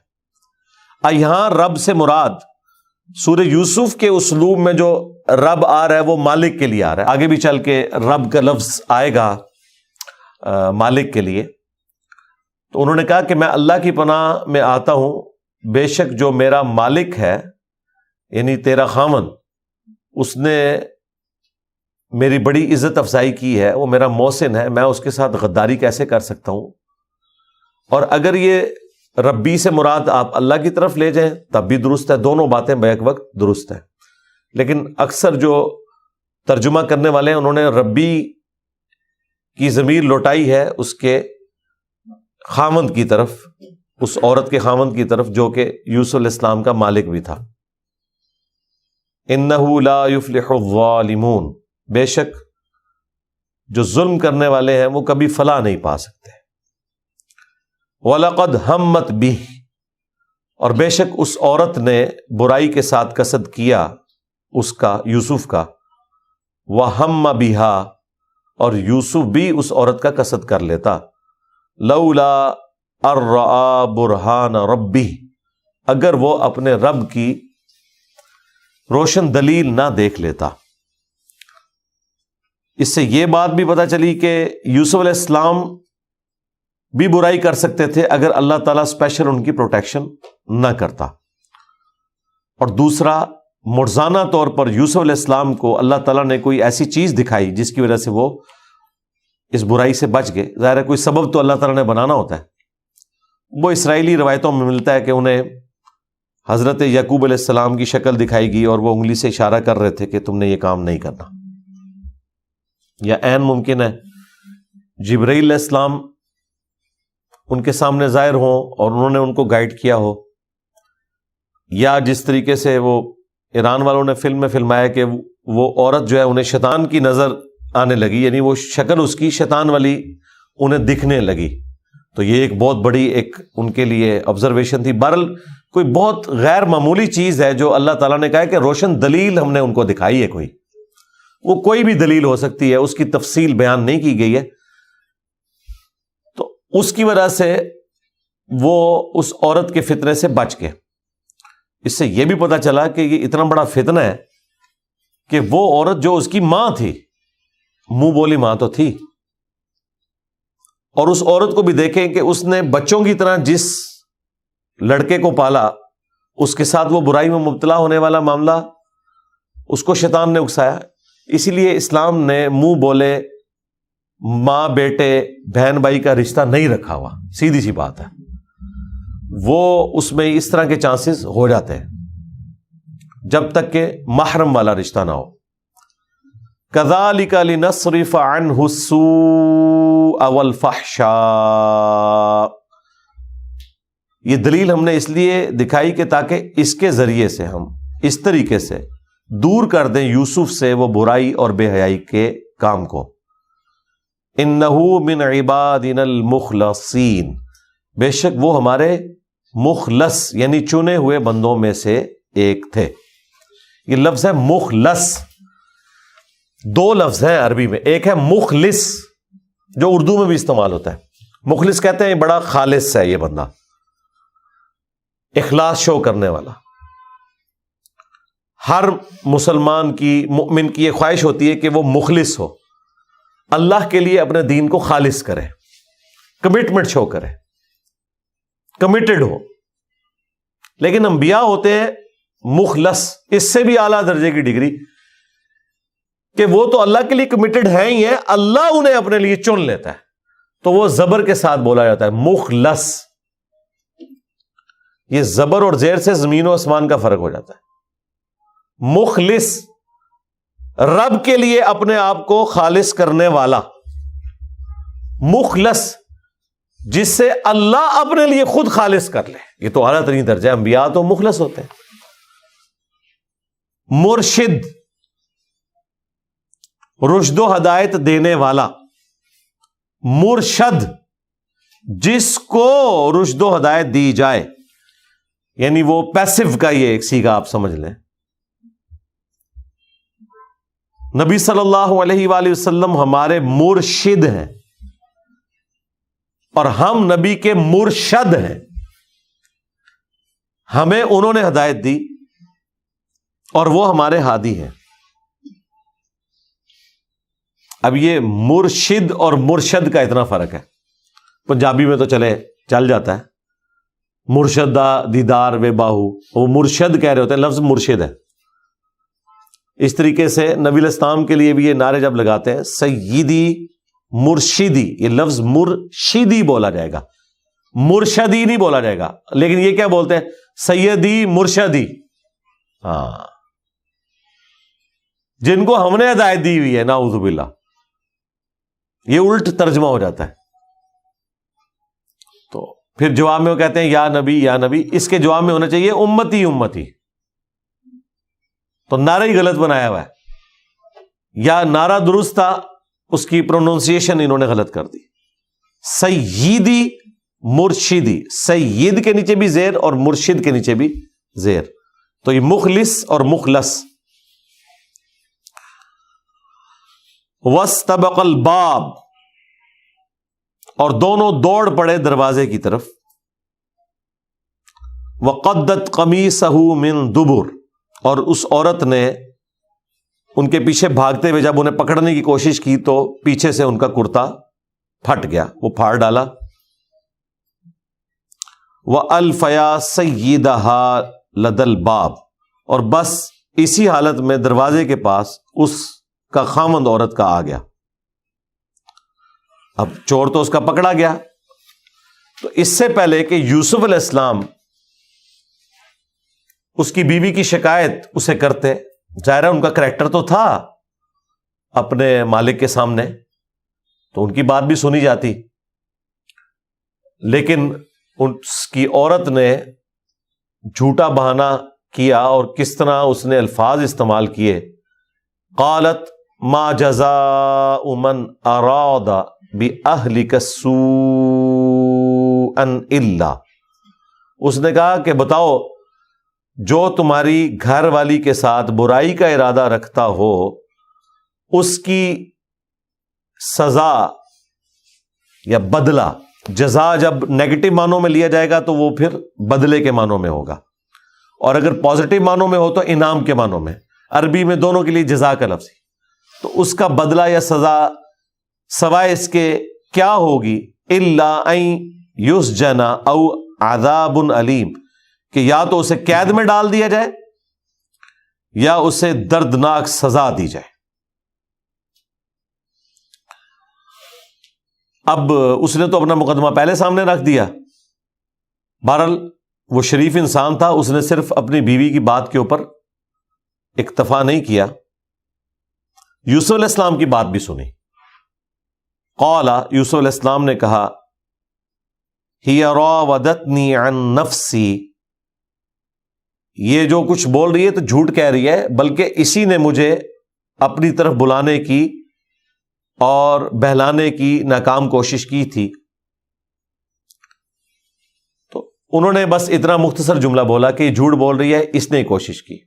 یہاں رب سے مراد سورہ یوسف کے اسلوب میں جو رب آ رہا ہے وہ مالک کے لیے آ رہا ہے، آگے بھی چل کے رب کا لفظ آئے گا مالک کے لیے۔ تو انہوں نے کہا کہ میں اللہ کی پناہ میں آتا ہوں، بے شک جو میرا مالک ہے یعنی تیرا خاوند، اس نے میری بڑی عزت افزائی کی ہے، وہ میرا محسن ہے، میں اس کے ساتھ غداری کیسے کر سکتا ہوں؟ اور اگر یہ ربی سے مراد آپ اللہ کی طرف لے جائیں تب بھی درست ہے، دونوں باتیں بیک وقت درست ہیں، لیکن اکثر جو ترجمہ کرنے والے ہیں انہوں نے ربی کی ضمیر لوٹائی ہے اس کے خاوند کی طرف، اس عورت کے خاوند کی طرف جو کہ یوسف علیہ السلام کا مالک بھی تھا۔ انہ لا یفلح الظالمون، بے شک جو ظلم کرنے والے ہیں وہ کبھی فلاح نہیں پا سکتے۔ وَلَقَدْ هَمَّتْ بِهِ، اور بے شک اس عورت نے برائی کے ساتھ قصد کیا اس کا، یوسف کا۔ وَهَمَّ بِهَا، اور یوسف بھی اس عورت کا قصد کر لیتا۔ لَوْلَا أَن رَأَىٰ بُرْهَانَ رَبِّهِ، اگر وہ اپنے رب کی روشن دلیل نہ دیکھ لیتا۔ اس سے یہ بات بھی پتہ چلی کہ یوسف علیہ السلام بھی برائی کر سکتے تھے اگر اللہ تعالیٰ اسپیشل ان کی پروٹیکشن نہ کرتا۔ اور دوسرا، مرزانہ طور پر یوسف علیہ السلام کو اللہ تعالیٰ نے کوئی ایسی چیز دکھائی جس کی وجہ سے وہ اس برائی سے بچ گئے۔ ظاہر ہے کوئی سبب تو اللہ تعالیٰ نے بنانا ہوتا ہے۔ وہ اسرائیلی روایتوں میں ملتا ہے کہ انہیں حضرت یعقوب علیہ السلام کی شکل دکھائی گئی اور وہ انگلی سے اشارہ کر رہے تھے کہ تم نے یہ کام نہیں کرنا۔ یا عین ممکن ہے جبرائیل علیہ السلام ان کے سامنے ظاہر ہوں اور انہوں نے ان کو گائیڈ کیا ہو، یا جس طریقے سے وہ ایران والوں نے فلم میں فلمایا کہ وہ عورت جو ہے انہیں شیطان کی نظر آنے لگی، یعنی وہ شکل اس کی شیطان والی انہیں دکھنے لگی۔ تو یہ ایک بہت بڑی ایک ان کے لیے آبزرویشن تھی۔ بہرحال کوئی بہت غیر معمولی چیز ہے جو اللہ تعالیٰ نے کہا کہ روشن دلیل ہم نے ان کو دکھائی ہے، وہ کوئی بھی دلیل ہو سکتی ہے، اس کی تفصیل بیان نہیں کی گئی ہے۔ تو اس کی وجہ سے وہ اس عورت کے فتنے سے بچ گئے۔ اس سے یہ بھی پتہ چلا کہ یہ اتنا بڑا فتنہ ہے کہ وہ عورت جو اس کی ماں تھی، منہ بولی ماں تو تھی، اور اس عورت کو بھی دیکھیں کہ اس نے بچوں کی طرح جس لڑکے کو پالا، اس کے ساتھ وہ برائی میں مبتلا ہونے والا معاملہ اس کو شیطان نے اکسایا۔ اسی لیے اسلام نے منہ بولے ماں بیٹے بہن بھائی کا رشتہ نہیں رکھا ہوا، سیدھی سی بات ہے، وہ اس میں اس طرح کے چانسز ہو جاتے ہیں جب تک کہ محرم والا رشتہ نہ ہو۔ كَذَلِكَ لِنَصْرِفَ عَنْهُ السُّوءَ وَالْفَحْشَاءَ، یہ دلیل ہم نے اس لیے دکھائی کہ تاکہ اس کے ذریعے سے ہم اس طریقے سے دور کر دیں یوسف سے وہ برائی اور بے حیائی کے کام کو۔ اِنَّهُ مِنْ عِبَادِنَا الْمُخْلَصِينَ، بے شک وہ ہمارے مخلص یعنی چنے ہوئے بندوں میں سے ایک تھے۔ یہ لفظ ہے مخلص، دو لفظ ہیں عربی میں، ایک ہے مخلص جو اردو میں بھی استعمال ہوتا ہے۔ مخلص کہتے ہیں بڑا خالص ہے یہ بندہ، اخلاص شو کرنے والا۔ ہر مسلمان کی، مؤمن کی یہ خواہش ہوتی ہے کہ وہ مخلص ہو، اللہ کے لیے اپنے دین کو خالص کرے، کمٹمنٹ شو کرے، کمیٹڈ ہو۔ لیکن انبیاء ہوتے ہیں مخلص، اس سے بھی اعلیٰ درجے کی ڈگری کہ وہ تو اللہ کے لیے کمیٹڈ ہیں ہی ہیں، اللہ انہیں اپنے لیے چن لیتا ہے، تو وہ زبر کے ساتھ بولا جاتا ہے مخلص۔ یہ زبر اور زیر سے زمین و آسمان کا فرق ہو جاتا ہے۔ مخلص، رب کے لیے اپنے آپ کو خالص کرنے والا۔ مخلص، جس سے اللہ اپنے لیے خود خالص کر لے، یہ تو اعلیٰ ترین درجہ ہے، انبیاء تو مخلص ہوتے ہیں۔ مرشد، رشد و ہدایت دینے والا۔ مرشد، جس کو رشد و ہدایت دی جائے، یعنی وہ پیسو کا یہ ایک سیگا آپ سمجھ لیں۔ نبی صلی اللہ علیہ وآلہ وسلم ہمارے مرشد ہیں اور ہم نبی کے مرشد ہیں. ہمیں انہوں نے ہدایت دی اور وہ ہمارے ہادی ہیں. اب یہ مرشد اور مرشد کا اتنا فرق ہے. پنجابی میں تو چل جاتا ہے مرشدہ دیدار وے باہو، وہ مرشد کہہ رہے ہوتے ہیں، لفظ مرشد ہے. اس طریقے سے نبی علیہ السلام کے لیے بھی یہ نعرے جب لگاتے ہیں سیدی مرشدی، یہ لفظ مرشدی بولا جائے گا، مرشدی نہیں بولا جائے گا. لیکن یہ کیا بولتے ہیں؟ سیدی مرشدی. ہاں، جن کو ہم نے ہدایت دی ہوئی ہے، نعوذ باللہ، یہ الٹ ترجمہ ہو جاتا ہے. تو پھر جواب میں وہ کہتے ہیں یا نبی یا نبی. اس کے جواب میں ہونا چاہیے امتی امتی. تو نعرہ ہی غلط بنایا ہوا ہے، یا نعرہ درست تھا، اس کی پروننسیشن انہوں نے غلط کر دی. سیدی مرشدی، سید کے نیچے بھی زیر اور مرشد کے نیچے بھی زیر، تو یہ مخلص اور مخلص. واستبق الباب، اور دونوں دوڑ پڑے دروازے کی طرف. وقدت قمیصہ من دبر، اور اس عورت نے ان کے پیچھے بھاگتے ہوئے جب انہیں پکڑنے کی کوشش کی تو پیچھے سے ان کا کرتا پھٹ گیا، وہ پھاڑ ڈالا. وَأَلْفَيَا سَيِّدَهَا لَدَى الْبَابِ، اور بس اسی حالت میں دروازے کے پاس اس کا خامند عورت کا آ گیا. اب چور تو اس کا پکڑا گیا. تو اس سے پہلے کہ یوسف علیہ السلام اس کی بیوی کی شکایت اسے کرتے، ظاہر ہے ان کا کریکٹر تو تھا اپنے مالک کے سامنے، تو ان کی بات بھی سنی جاتی. لیکن اس کی عورت نے جھوٹا بہانہ کیا، اور کس طرح اس نے الفاظ استعمال کیے. قالت ما جزاء من اراد باہلک سوءا الا، اس نے کہا کہ بتاؤ جو تمہاری گھر والی کے ساتھ برائی کا ارادہ رکھتا ہو اس کی سزا یا بدلہ. جزا جب نیگیٹو معنوں میں لیا جائے گا تو وہ پھر بدلے کے معنوں میں ہوگا، اور اگر پازیٹو معنوں میں ہو تو انعام کے معنوں میں. عربی میں دونوں کے لیے جزا کا لفظ، تو اس کا بدلہ یا سزا سوائے اس کے کیا ہوگی؟ الا ان یسجن او عذاب علیم، کہ یا تو اسے قید میں ڈال دیا جائے یا اسے دردناک سزا دی جائے. اب اس نے تو اپنا مقدمہ پہلے سامنے رکھ دیا. بہرحال وہ شریف انسان تھا، اس نے صرف اپنی بیوی کی بات کے اوپر اکتفا نہیں کیا، یوسف علیہ السلام کی بات بھی سنی. قال، یوسف علیہ السلام نے کہا ہی راودتنی عن نفسی، یہ جو کچھ بول رہی ہے تو جھوٹ کہہ رہی ہے، بلکہ اسی نے مجھے اپنی طرف بلانے کی اور بہلانے کی ناکام کوشش کی تھی. تو انہوں نے بس اتنا مختصر جملہ بولا کہ یہ جھوٹ بول رہی ہے، اس نے کوشش کی.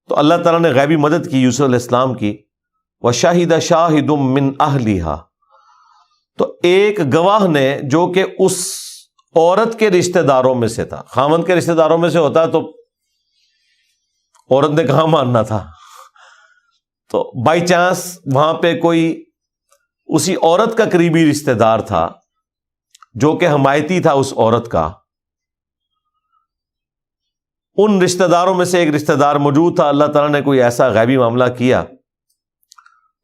تو اللہ تعالیٰ نے غیبی مدد کی یوسف علیہ السلام کی. وَشَهِدَ شَاهِدٌ مِّنْ أَهْلِهَا، تو ایک گواہ نے جو کہ اس عورت کے رشتہ داروں میں سے تھا. خامند کے رشتہ داروں میں سے ہوتا تو عورت نے کہاں ماننا تھا. تو بائی چانس وہاں پہ کوئی اسی عورت کا قریبی رشتہ دار تھا جو کہ حمایتی تھا اس عورت کا. ان رشتہ داروں میں سے ایک رشتہ دار موجود تھا. اللہ تعالیٰ نے کوئی ایسا غیبی معاملہ کیا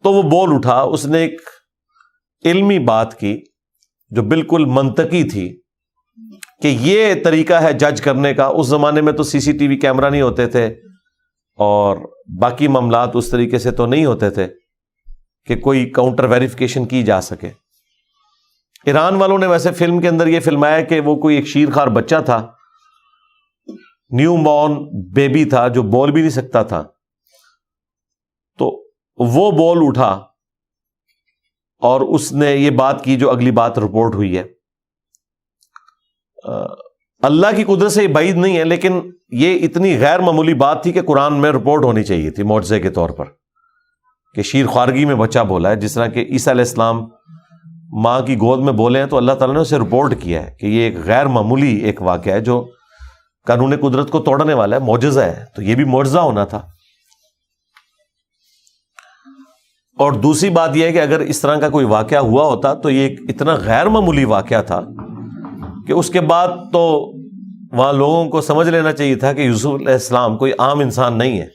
تو وہ بول اٹھا. اس نے ایک علمی بات کی جو بالکل منطقی تھی کہ یہ طریقہ ہے جج کرنے کا. اس زمانے میں تو سی سی ٹی وی کیمرہ نہیں ہوتے تھے اور باقی معاملات اس طریقے سے تو نہیں ہوتے تھے کہ کوئی کاؤنٹر ویریفیکیشن کی جا سکے. ایران والوں نے ویسے فلم کے اندر یہ فلمایا کہ وہ کوئی ایک شیرخوار بچہ تھا، نیو بورن بیبی تھا جو بول بھی نہیں سکتا تھا. تو وہ بول اٹھا اور اس نے یہ بات کی جو اگلی بات رپورٹ ہوئی ہے. اللہ کی قدرت سے یہ بعید نہیں ہے، لیکن یہ اتنی غیر معمولی بات تھی کہ قرآن میں رپورٹ ہونی چاہیے تھی معجزے کے طور پر. کہ شیر خوارگی میں بچہ بولا ہے، جس طرح کہ عیسیٰ علیہ السلام ماں کی گود میں بولے ہیں، تو اللہ تعالیٰ نے اسے رپورٹ کیا ہے کہ یہ ایک غیر معمولی ایک واقعہ ہے جو قانون قدرت کو توڑنے والا ہے، معجزہ ہے، تو یہ بھی معجزہ ہونا تھا۔ اور دوسری بات یہ ہے کہ اگر اس طرح کا کوئی واقعہ ہوا ہوتا تو یہ ایک اتنا غیر معمولی واقعہ تھا کہ اس کے بعد تو وہاں لوگوں کو سمجھ لینا چاہیے تھا کہ یوسف علیہ السلام کوئی عام انسان نہیں ہے،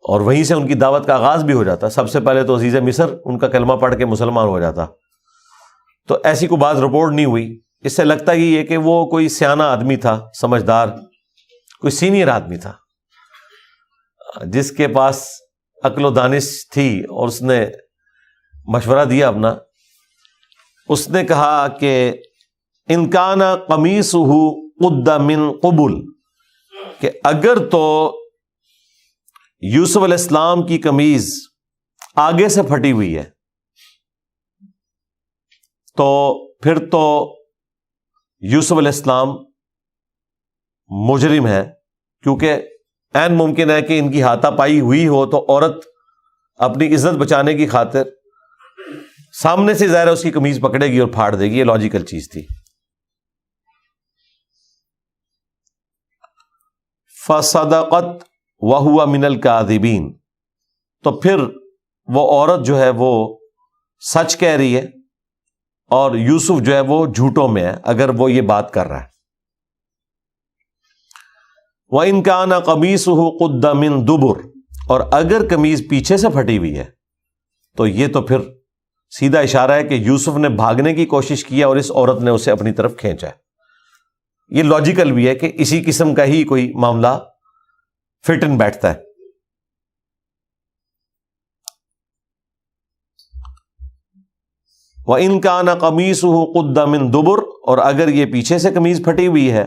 اور وہیں سے ان کی دعوت کا آغاز بھی ہو جاتا۔ سب سے پہلے تو عزیز مصر ان کا کلمہ پڑھ کے مسلمان ہو جاتا، تو ایسی کوئی بات رپورٹ نہیں ہوئی۔ اس سے لگتا ہی ہے کہ وہ کوئی سیانہ آدمی تھا، سمجھدار، کوئی سینئر آدمی تھا جس کے پاس عقل و دانش تھی، اور اس نے مشورہ دیا اپنا۔ اس نے کہا کہ ان کان قمیصہ قد من قبل، کہ اگر تو یوسف علیہ السلام کی قمیض آگے سے پھٹی ہوئی ہے تو پھر تو یوسف علیہ السلام مجرم ہے، کیونکہ عین ممکن ہے کہ ان کی ہاتھا پائی ہوئی ہو تو عورت اپنی عزت بچانے کی خاطر سامنے سے ظاہر ہے اس کی قمیض پکڑے گی اور پھاڑ دے گی، یہ لاجیکل چیز تھی۔ فصدقت وہو من الکاذبین، تو پھر وہ عورت جو ہے وہ سچ کہہ رہی ہے اور یوسف جو ہے وہ جھوٹوں میں ہے اگر وہ یہ بات کر رہا ہے۔ وَإِن كَانَ قَمِيصُهُ قُدَّ مِن دُبُرٍ، اور اگر قمیض پیچھے سے پھٹی ہوئی ہے تو یہ تو پھر سیدھا اشارہ ہے کہ یوسف نے بھاگنے کی کوشش کیا اور اس عورت نے اسے اپنی طرف کھینچا ہے۔ یہ لاجیکل بھی ہے کہ اسی قسم کا ہی کوئی معاملہ فٹ ان بیٹھتا ہے۔ وَإِن كَانَ قَمِيصُهُ قُدَّ مِن دُبُرٍ، اور اگر یہ پیچھے سے قمیض پھٹی ہوئی ہے،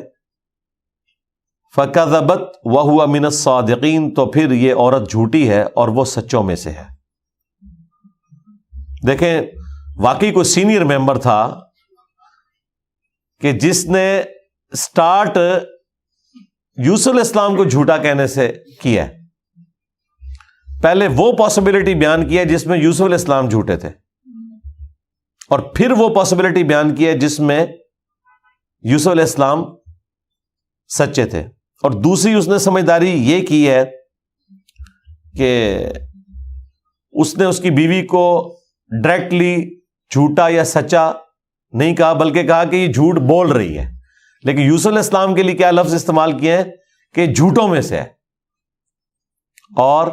فَكَذَبَتْ وَهُوَ مِنَ الصَّادِقِينَ، تو پھر یہ عورت جھوٹی ہے اور وہ سچوں میں سے ہے۔ دیکھیں واقعی کوئی سینئر ممبر تھا کہ جس نے سٹارٹ یوسف علیہ السلام کو جھوٹا کہنے سے کیا ہے۔ پہلے وہ پاسبلٹی بیان کی ہے جس میں یوسف علیہ السلام جھوٹے تھے، اور پھر وہ پاسبلٹی بیان کی ہے جس میں یوسف علیہ السلام سچے تھے، اور دوسری اس نے سمجھداری یہ کی ہے کہ اس نے اس کی بیوی کو ڈائریکٹلی جھوٹا یا سچا نہیں کہا، بلکہ کہا کہ یہ جھوٹ بول رہی ہے، لیکن یوسف علیہ السلام کے لیے کیا لفظ استعمال کیے ہیں کہ جھوٹوں میں سے ہے، اور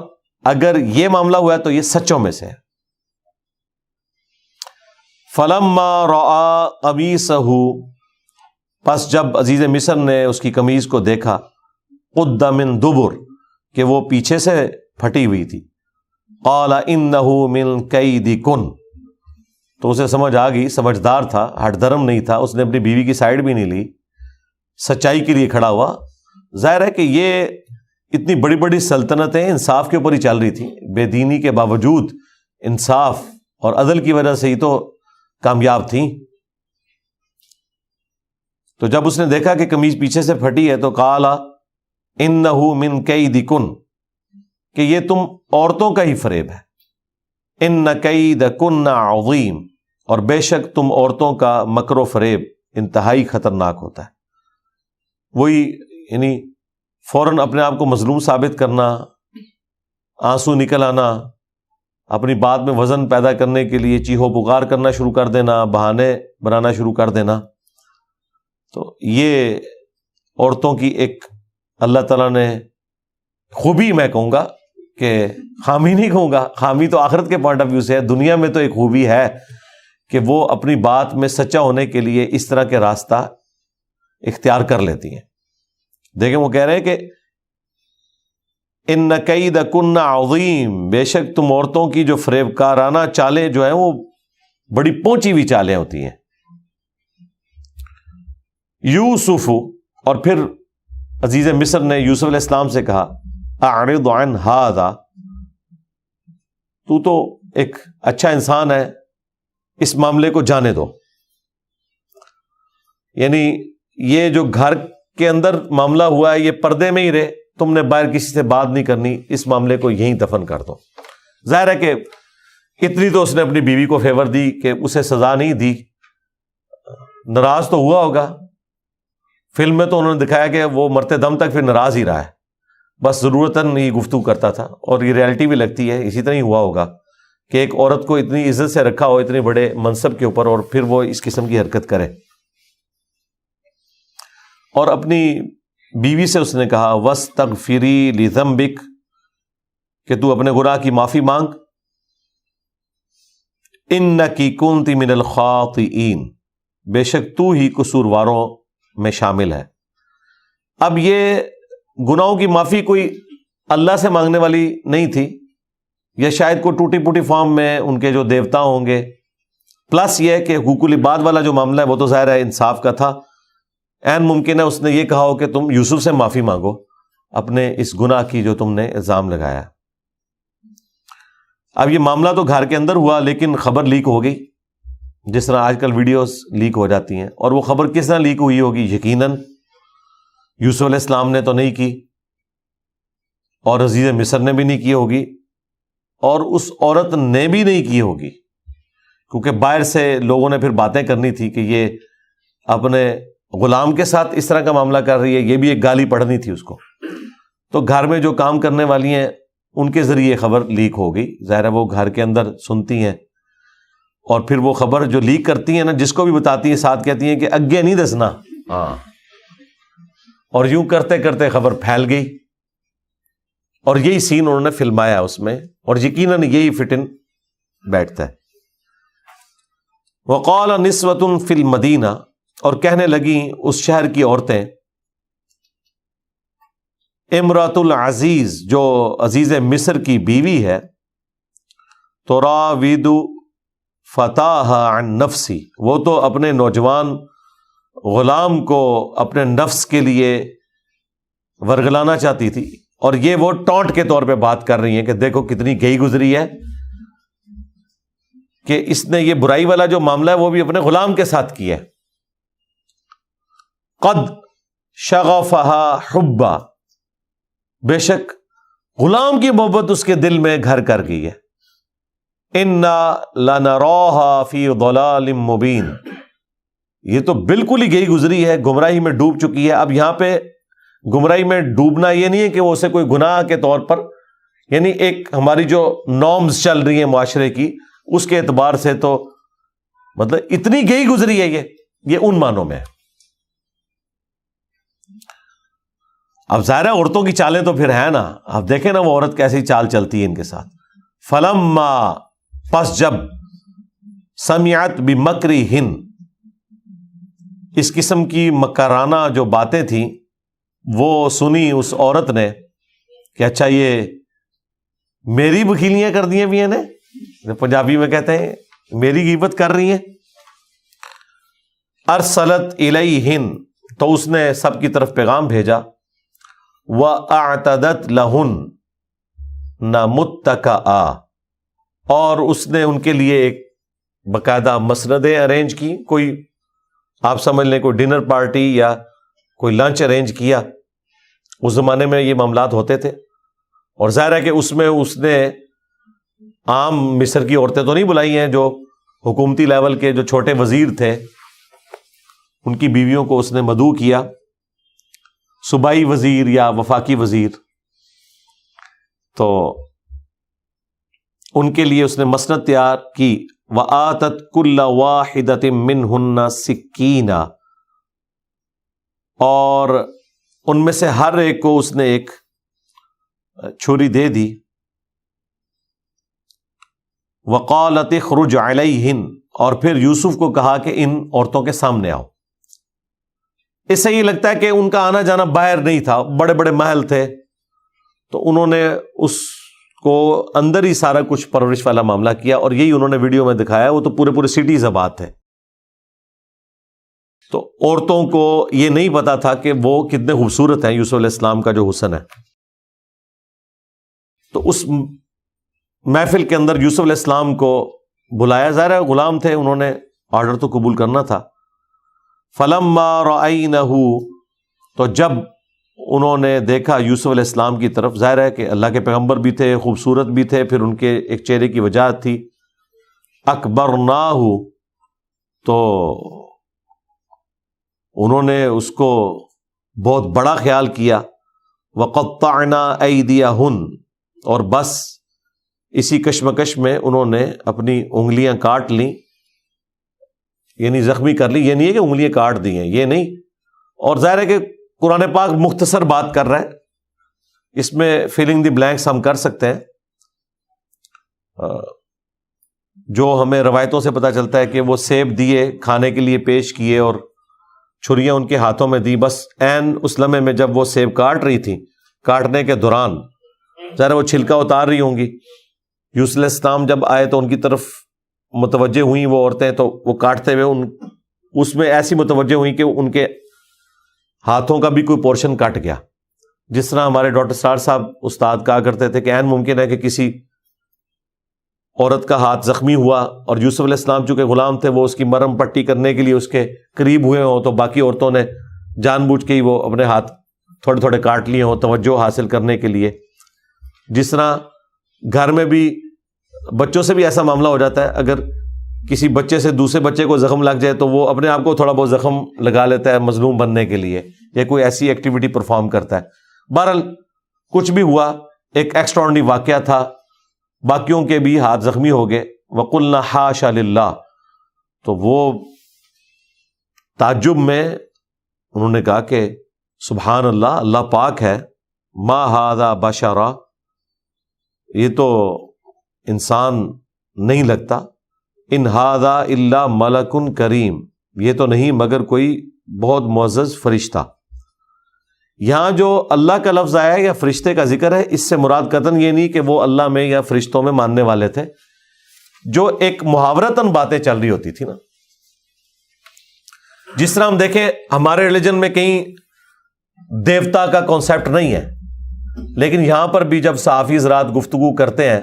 اگر یہ معاملہ ہوا ہے تو یہ سچوں میں سے ہے۔ فَلَمَّا رَأَىٰ قَمِيصَهُ، پس جب عزیز مصر نے اس کی قمیض کو دیکھا، قُدَّ مِن دُبُرٍ، کہ وہ پیچھے سے پھٹی ہوئی تھی، قَالَ إِنَّهُ مِن كَيْدِكُنَّ، تو اسے سمجھ آ گئی، سمجھدار تھا، ہٹ دھرم نہیں تھا، اس نے اپنی بیوی کی سائیڈ بھی نہیں لی، سچائی کے لیے کھڑا ہوا۔ ظاہر ہے کہ یہ اتنی بڑی بڑی سلطنتیں انصاف کے اوپر ہی چل رہی تھیں، بے دینی کے باوجود انصاف اور عدل کی وجہ سے ہی تو کامیاب تھیں۔ تو جب اس نے دیکھا کہ قمیض پیچھے سے پھٹی ہے تو قال انہ من کیدکن، کہ یہ تم عورتوں کا ہی فریب ہے، ان کیدکن عظیم، اور بے شک تم عورتوں کا مکر و فریب انتہائی خطرناک ہوتا ہے۔ وہی یعنی فوراً اپنے آپ کو مظلوم ثابت کرنا، آنسو نکل آنا، اپنی بات میں وزن پیدا کرنے کے لیے چیخو پکار کرنا شروع کر دینا، بہانے بنانا شروع کر دینا، تو یہ عورتوں کی ایک اللہ تعالیٰ نے خوبی، میں کہوں گا کہ خامی نہیں کہوں گا، خامی تو آخرت کے پوائنٹ آف ویو سے ہے، دنیا میں تو ایک خوبی ہے کہ وہ اپنی بات میں سچا ہونے کے لیے اس طرح کے راستہ اختیار کر لیتی ہیں۔ دیکھیں وہ کہہ رہے ہیں کہ ان کیدکن عظیم، بے شک تم عورتوں کی جو فریب کارانہ چالیں جو ہیں وہ بڑی پہنچی ہوئی چالیں ہوتی ہیں۔ یوسف، اور پھر عزیز مصر نے یوسف علیہ السلام سے کہا اعرض عن ھذا، تو ایک اچھا انسان ہے، اس معاملے کو جانے دو، یعنی یہ جو گھر کے اندر معاملہ ہوا ہے یہ پردے میں ہی رہے، تم نے باہر کسی سے بات نہیں کرنی، اس معاملے کو یہیں دفن کر دو۔ ظاہر ہے کہ اتنی تو اس نے اپنی بیوی کو فیور دی کہ اسے سزا نہیں دی، ناراض تو ہوا ہوگا. فلم میں تو انہوں نے دکھایا کہ وہ مرتے دم تک پھر ناراض ہی رہا ہے، بس ضرورتاً ہی گفتگو کرتا تھا، اور یہ ریالٹی بھی لگتی ہے اسی طرح ہی ہوا ہوگا کہ ایک عورت کو اتنی عزت سے رکھا ہو اتنے بڑے منصب کے اوپر، اور پھر وہ اس قسم کی حرکت کرے. اور اپنی بیوی سے اس نے کہا وَاسْتَغْفِرِي لِذَنبِكَ، کہ تو اپنے گناہ کی معافی مانگ، إِنَّكِ كُنْتِ مِنَ الْخَاطِئِينَ، بے شک تو ہی قصورواروں میں شامل ہے. اب یہ گناہوں کی معافی کوئی اللہ سے مانگنے والی نہیں تھی، یا شاید کوئی ٹوٹی پوٹی فارم میں ان کے جو دیوتا ہوں گے، پلس یہ کہ حقوق العباد والا جو معاملہ ہے وہ تو ظاہر ہے انصاف کا تھا. عین ممکن ہے اس نے یہ کہا ہو کہ تم یوسف سے معافی مانگو اپنے اس گناہ کی جو تم نے الزام لگایا. اب یہ معاملہ تو گھر کے اندر ہوا، لیکن خبر لیک ہو گئی، جس طرح آج کل ویڈیوز لیک ہو جاتی ہیں. اور وہ خبر کس طرح لیک ہوئی ہوگی؟ یقیناً یوسف علیہ السلام نے تو نہیں کی، اور عزیز مصر نے بھی نہیں کی ہوگی، اور اس عورت نے بھی نہیں کی ہوگی، کیونکہ باہر سے لوگوں نے پھر باتیں کرنی تھی کہ یہ اپنے غلام کے ساتھ اس طرح کا معاملہ کر رہی ہے، یہ بھی ایک گالی پڑھنی تھی اس کو. تو گھر میں جو کام کرنے والی ہیں ان کے ذریعے خبر لیک ہو گئی. ظاہر ہے وہ گھر کے اندر سنتی ہیں، اور پھر وہ خبر جو لیک کرتی ہیں نا، جس کو بھی بتاتی ہیں ساتھ کہتی ہیں کہ اگے نہیں دسنا. ہاں، اور یوں کرتے کرتے خبر پھیل گئی، اور یہی سین انہوں نے فلمایا اس میں، اور یقیناً یہی فٹ ان بیٹھتا ہے. وقال نسوۃ فی المدینہ، اور کہنے لگیں اس شہر کی عورتیں، امرأۃ العزیز، جو عزیز مصر کی بیوی ہے، تراود فتاها عن نفسی، وہ تو اپنے نوجوان غلام کو اپنے نفس کے لیے ورگلانا چاہتی تھی. اور یہ وہ ٹونٹ کے طور پہ بات کر رہی ہیں کہ دیکھو کتنی گئی گزری ہے کہ اس نے یہ برائی والا جو معاملہ ہے وہ بھی اپنے غلام کے ساتھ کیا ہے. قد شغفها حبا، بے شک غلام کی محبت اس کے دل میں گھر کر گئی ہے. انا لنراها فی ضلال مبین، یہ تو بالکل ہی گئی گزری ہے، گمراہی میں ڈوب چکی ہے. اب یہاں پہ گمراہی میں ڈوبنا یہ نہیں ہے کہ وہ اسے کوئی گناہ کے طور پر، یعنی ایک ہماری جو نارمز چل رہی ہیں معاشرے کی اس کے اعتبار سے تو مطلب اتنی گئی گزری ہے یہ ان معنوں میں ہے. اب ظاہر ہے عورتوں کی چالیں تو پھر ہیں نا، اب دیکھیں نا وہ عورت کیسی چال چلتی ہے ان کے ساتھ. فلما، پس جب، سمعت بمکرہن، اس قسم کی مکرانہ جو باتیں تھیں وہ سنی اس عورت نے کہ اچھا یہ میری وکیلیاں کر دی بھی ہیں، پنجابی میں کہتے ہیں میری غیبت کر رہی ہیں. ارسلت الیہن، تو اس نے سب کی طرف پیغام بھیجا. وَأَعْتَدَتْ لَهُنَّ مُتَّكَأً، اور اس نے ان کے لیے ایک باقاعدہ مسندیں ارینج کی، کوئی آپ سمجھ لیں کوئی ڈنر پارٹی یا کوئی لنچ ارینج کیا. اس زمانے میں یہ معاملات ہوتے تھے، اور ظاہر ہے کہ اس میں اس نے عام مصر کی عورتیں تو نہیں بلائی ہیں، جو حکومتی لیول کے جو چھوٹے وزیر تھے ان کی بیویوں کو اس نے مدعو کیا، صوبائی وزیر یا وفاقی وزیر. تو ان کے لیے اس نے مسند تیار کی. وَآتَتْ كُلَّ وَاحِدَةٍ مِّنْهُنَّ سِكِّينًا، اور ان میں سے ہر ایک کو اس نے ایک چھری دے دی. وَقَالَتِ اخْرُجْ عَلَيْهِنْ، اور پھر یوسف کو کہا کہ ان عورتوں کے سامنے آؤ. اس سے یہ لگتا ہے کہ ان کا آنا جانا باہر نہیں تھا، بڑے بڑے محل تھے، تو انہوں نے اس کو اندر ہی سارا کچھ پرورش والا معاملہ کیا، اور یہی انہوں نے ویڈیو میں دکھایا. وہ تو پورے پورے سٹیز آباد تھے، تو عورتوں کو یہ نہیں پتا تھا کہ وہ کتنے خوبصورت ہیں، یوسف علیہ السلام کا جو حسن ہے. تو اس محفل کے اندر یوسف علیہ السلام کو بلایا. ظاہر ہے غلام تھے، انہوں نے آرڈر تو قبول کرنا تھا. فلما رأینہ، تو جب انہوں نے دیکھا یوسف علیہ السلام کی طرف. ظاہر ہے کہ اللہ کے پیغمبر بھی تھے, خوبصورت بھی تھے, پھر ان کے ایک چہرے کی وجاہت تھی. اکبرناہ, تو انہوں نے اس کو بہت بڑا خیال کیا. وقطعنا ایدیہن, اور بس اسی کشمکش میں انہوں نے اپنی انگلیاں کاٹ لیں, یعنی زخمی کر لی. یہ نہیں ہے کہ انگلیاں کاٹ دی ہیں, یہ نہیں. اور ظاہر ہے کہ قرآن پاک مختصر بات کر رہا ہے, اس میں فلنگ دی بلینکس ہم کر سکتے ہیں. جو ہمیں روایتوں سے پتہ چلتا ہے کہ وہ سیب دیے, کھانے کے لیے پیش کیے, اور چھریاں ان کے ہاتھوں میں دی. بس عین اس لمحے میں جب وہ سیب کاٹ رہی تھی, کاٹنے کے دوران ظاہر وہ چھلکا اتار رہی ہوں گی. یوسف علیہ السلام جب آئے تو ان کی طرف متوجہ ہوئیں وہ عورتیں, تو وہ کاٹتے ہوئے اس میں ایسی متوجہ ہوئیں کہ ان کے ہاتھوں کا بھی کوئی پورشن کٹ گیا. جس طرح ہمارے ڈاکٹر سار صاحب استاد کہا کرتے تھے کہ عین ممکن ہے کہ کسی عورت کا ہاتھ زخمی ہوا اور یوسف علیہ السلام چونکہ غلام تھے, وہ اس کی مرہم پٹی کرنے کے لیے اس کے قریب ہوئے ہوں, تو باقی عورتوں نے جان بوجھ کے ہی وہ اپنے ہاتھ تھوڑے تھوڑے کاٹ لیے ہوں توجہ حاصل کرنے کے لیے. جس طرح گھر میں بھی بچوں سے بھی ایسا معاملہ ہو جاتا ہے, اگر کسی بچے سے دوسرے بچے کو زخم لگ جائے تو وہ اپنے آپ کو تھوڑا بہت زخم لگا لیتا ہے مظلوم بننے کے لیے, یا کوئی ایسی ایکٹیویٹی پرفارم کرتا ہے. بہرحال کچھ بھی ہوا, ایک ایکسٹراڈنری واقعہ تھا, باقیوں کے بھی ہاتھ زخمی ہو گئے. وَقُلْنَا حَاشَ لِلَّهِ, تو وہ تعجب میں انہوں نے کہا کہ سبحان اللہ, اللہ پاک ہے. ما ھذا بشرا, یہ تو انسان نہیں لگتا. ان ھذا الا ملک کریم, یہ تو نہیں مگر کوئی بہت معزز فرشتہ. یہاں جو اللہ کا لفظ آیا ہے یا فرشتے کا ذکر ہے, اس سے مراد قطعاً یہ نہیں کہ وہ اللہ میں یا فرشتوں میں ماننے والے تھے. جو ایک محاورتاً باتیں چل رہی ہوتی تھی نا, جس طرح ہم دیکھیں ہمارے ریلیجن میں کہیں دیوتا کا کانسیپٹ نہیں ہے, لیکن یہاں پر بھی جب صحافی حضرات گفتگو کرتے ہیں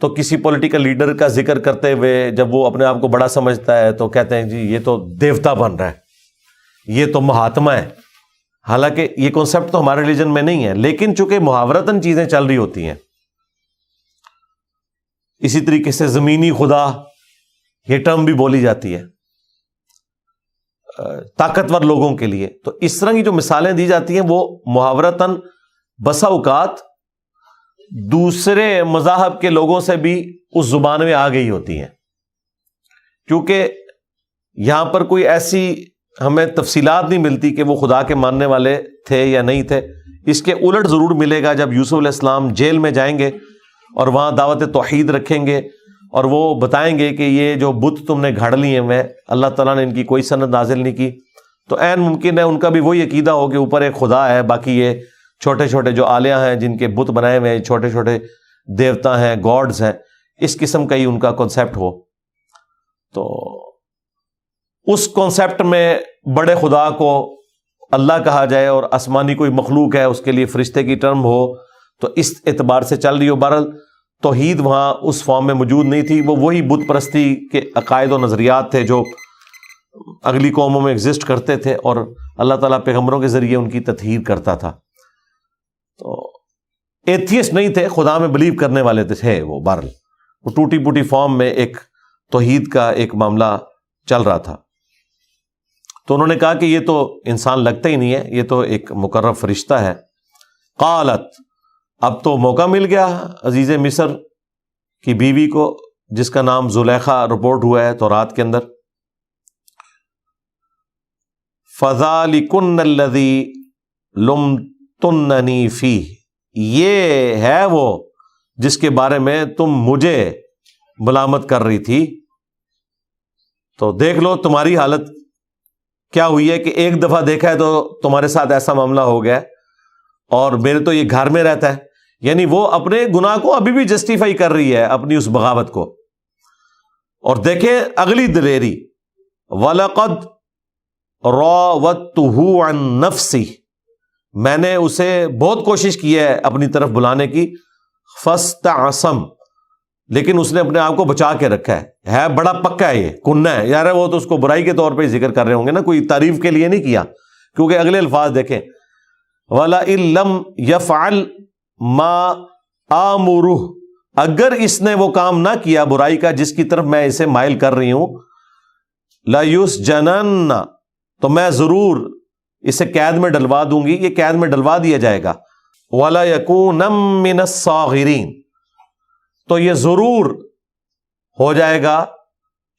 تو کسی پولیٹیکل لیڈر کا ذکر کرتے ہوئے جب وہ اپنے آپ کو بڑا سمجھتا ہے تو کہتے ہیں جی یہ تو دیوتا بن رہا ہے, یہ تو مہاتما ہے. حالانکہ یہ کانسیپٹ تو ہمارے ریلیجن میں نہیں ہے, لیکن چونکہ محاورتاً چیزیں چل رہی ہوتی ہیں. اسی طریقے سے زمینی خدا, یہ ٹرم بھی بولی جاتی ہے طاقتور لوگوں کے لیے. تو اس طرح کی جو مثالیں دی جاتی ہیں وہ محاورتاً بسا اوقات دوسرے مذاہب کے لوگوں سے بھی اس زبان میں آ گئی ہوتی ہیں, کیونکہ یہاں پر کوئی ایسی ہمیں تفصیلات نہیں ملتی کہ وہ خدا کے ماننے والے تھے یا نہیں تھے. اس کے الٹ ضرور ملے گا جب یوسف علیہ السلام جیل میں جائیں گے اور وہاں دعوت توحید رکھیں گے, اور وہ بتائیں گے کہ یہ جو بت تم نے گھڑ لی ہیں میں اللہ تعالیٰ نے ان کی کوئی سند نازل نہیں کی, تو عین ممکن ہے ان کا بھی وہی عقیدہ ہو کہ اوپر ایک خدا ہے, باقی یہ چھوٹے چھوٹے جو آلیہ ہیں جن کے بت بنائے ہوئے ہیں, چھوٹے چھوٹے دیوتا ہیں, گاڈز ہیں, اس قسم کا ہی ان کا کانسیپٹ ہو. تو اس کانسیپٹ میں بڑے خدا کو اللہ کہا جائے اور آسمانی کوئی مخلوق ہے اس کے لیے فرشتے کی ٹرم ہو, تو اس اعتبار سے چل رہی ہو. بہرحال توحید وہاں اس فارم میں موجود نہیں تھی, وہ وہی بت پرستی کے عقائد و نظریات تھے جو اگلی قوموں میں ایگزسٹ کرتے تھے, اور اللہ تعالیٰ پیغمبروں کے ذریعے ان کی تطہیر کرتا تھا. تو ایتھیسٹ نہیں تھے, خدا میں بلیو کرنے والے تھے وہ. بہرحال وہ ٹوٹی پوٹی فارم میں ایک توحید کا ایک معاملہ چل رہا تھا. تو انہوں نے کہا کہ یہ تو انسان لگتا ہی نہیں ہے, یہ تو ایک مقرب فرشتہ ہے. قالت, اب تو موقع مل گیا عزیز مصر کی بیوی کو جس کا نام زلیخا رپورٹ ہوا ہے تورات کے اندر. فَذَلِكُنَّ الَّذِي لُمْتُنَّنِي فِيهِ, یہ ہے وہ جس کے بارے میں تم مجھے ملامت کر رہی تھی. تو دیکھ لو تمہاری حالت کیا ہوئی ہے کہ ایک دفعہ دیکھا ہے تو تمہارے ساتھ ایسا معاملہ ہو گیا, اور میرے تو یہ گھر میں رہتا ہے. یعنی وہ اپنے گناہ کو ابھی بھی جسٹیفائی کر رہی ہے, اپنی اس بغاوت کو. اور دیکھیں اگلی دلیری, وَلَقَدْ رَاوَدتُّهُ عَن نَفْسِهِ, میں نے اسے بہت کوشش کی ہے اپنی طرف بلانے کی. فَاسْتَعْصَمَ, لیکن اس نے اپنے آپ کو بچا کے رکھا ہے بڑا پکا ہے, یہ کننا ہے یار. وہ تو اس کو برائی کے طور پہ ذکر کر رہے ہوں گے نا, کوئی تعریف کے لیے نہیں کیا, کیونکہ اگلے الفاظ دیکھیں, وَلَئِن لَّمْ يَفْعَلْ مَا آمُرُهُ، اگر اس نے وہ کام نہ کیا برائی کا جس کی طرف میں اسے مائل کر رہی ہوں، لَيُسْجَنَنَّ، تو میں ضرور اسے قید میں ڈلوا دوں گی، یہ قید میں ڈلوا دیا جائے گا، وَلَيَكُونَ مِنَ الصَّاغِرِينَ، تو یہ ضرور ہو جائے گا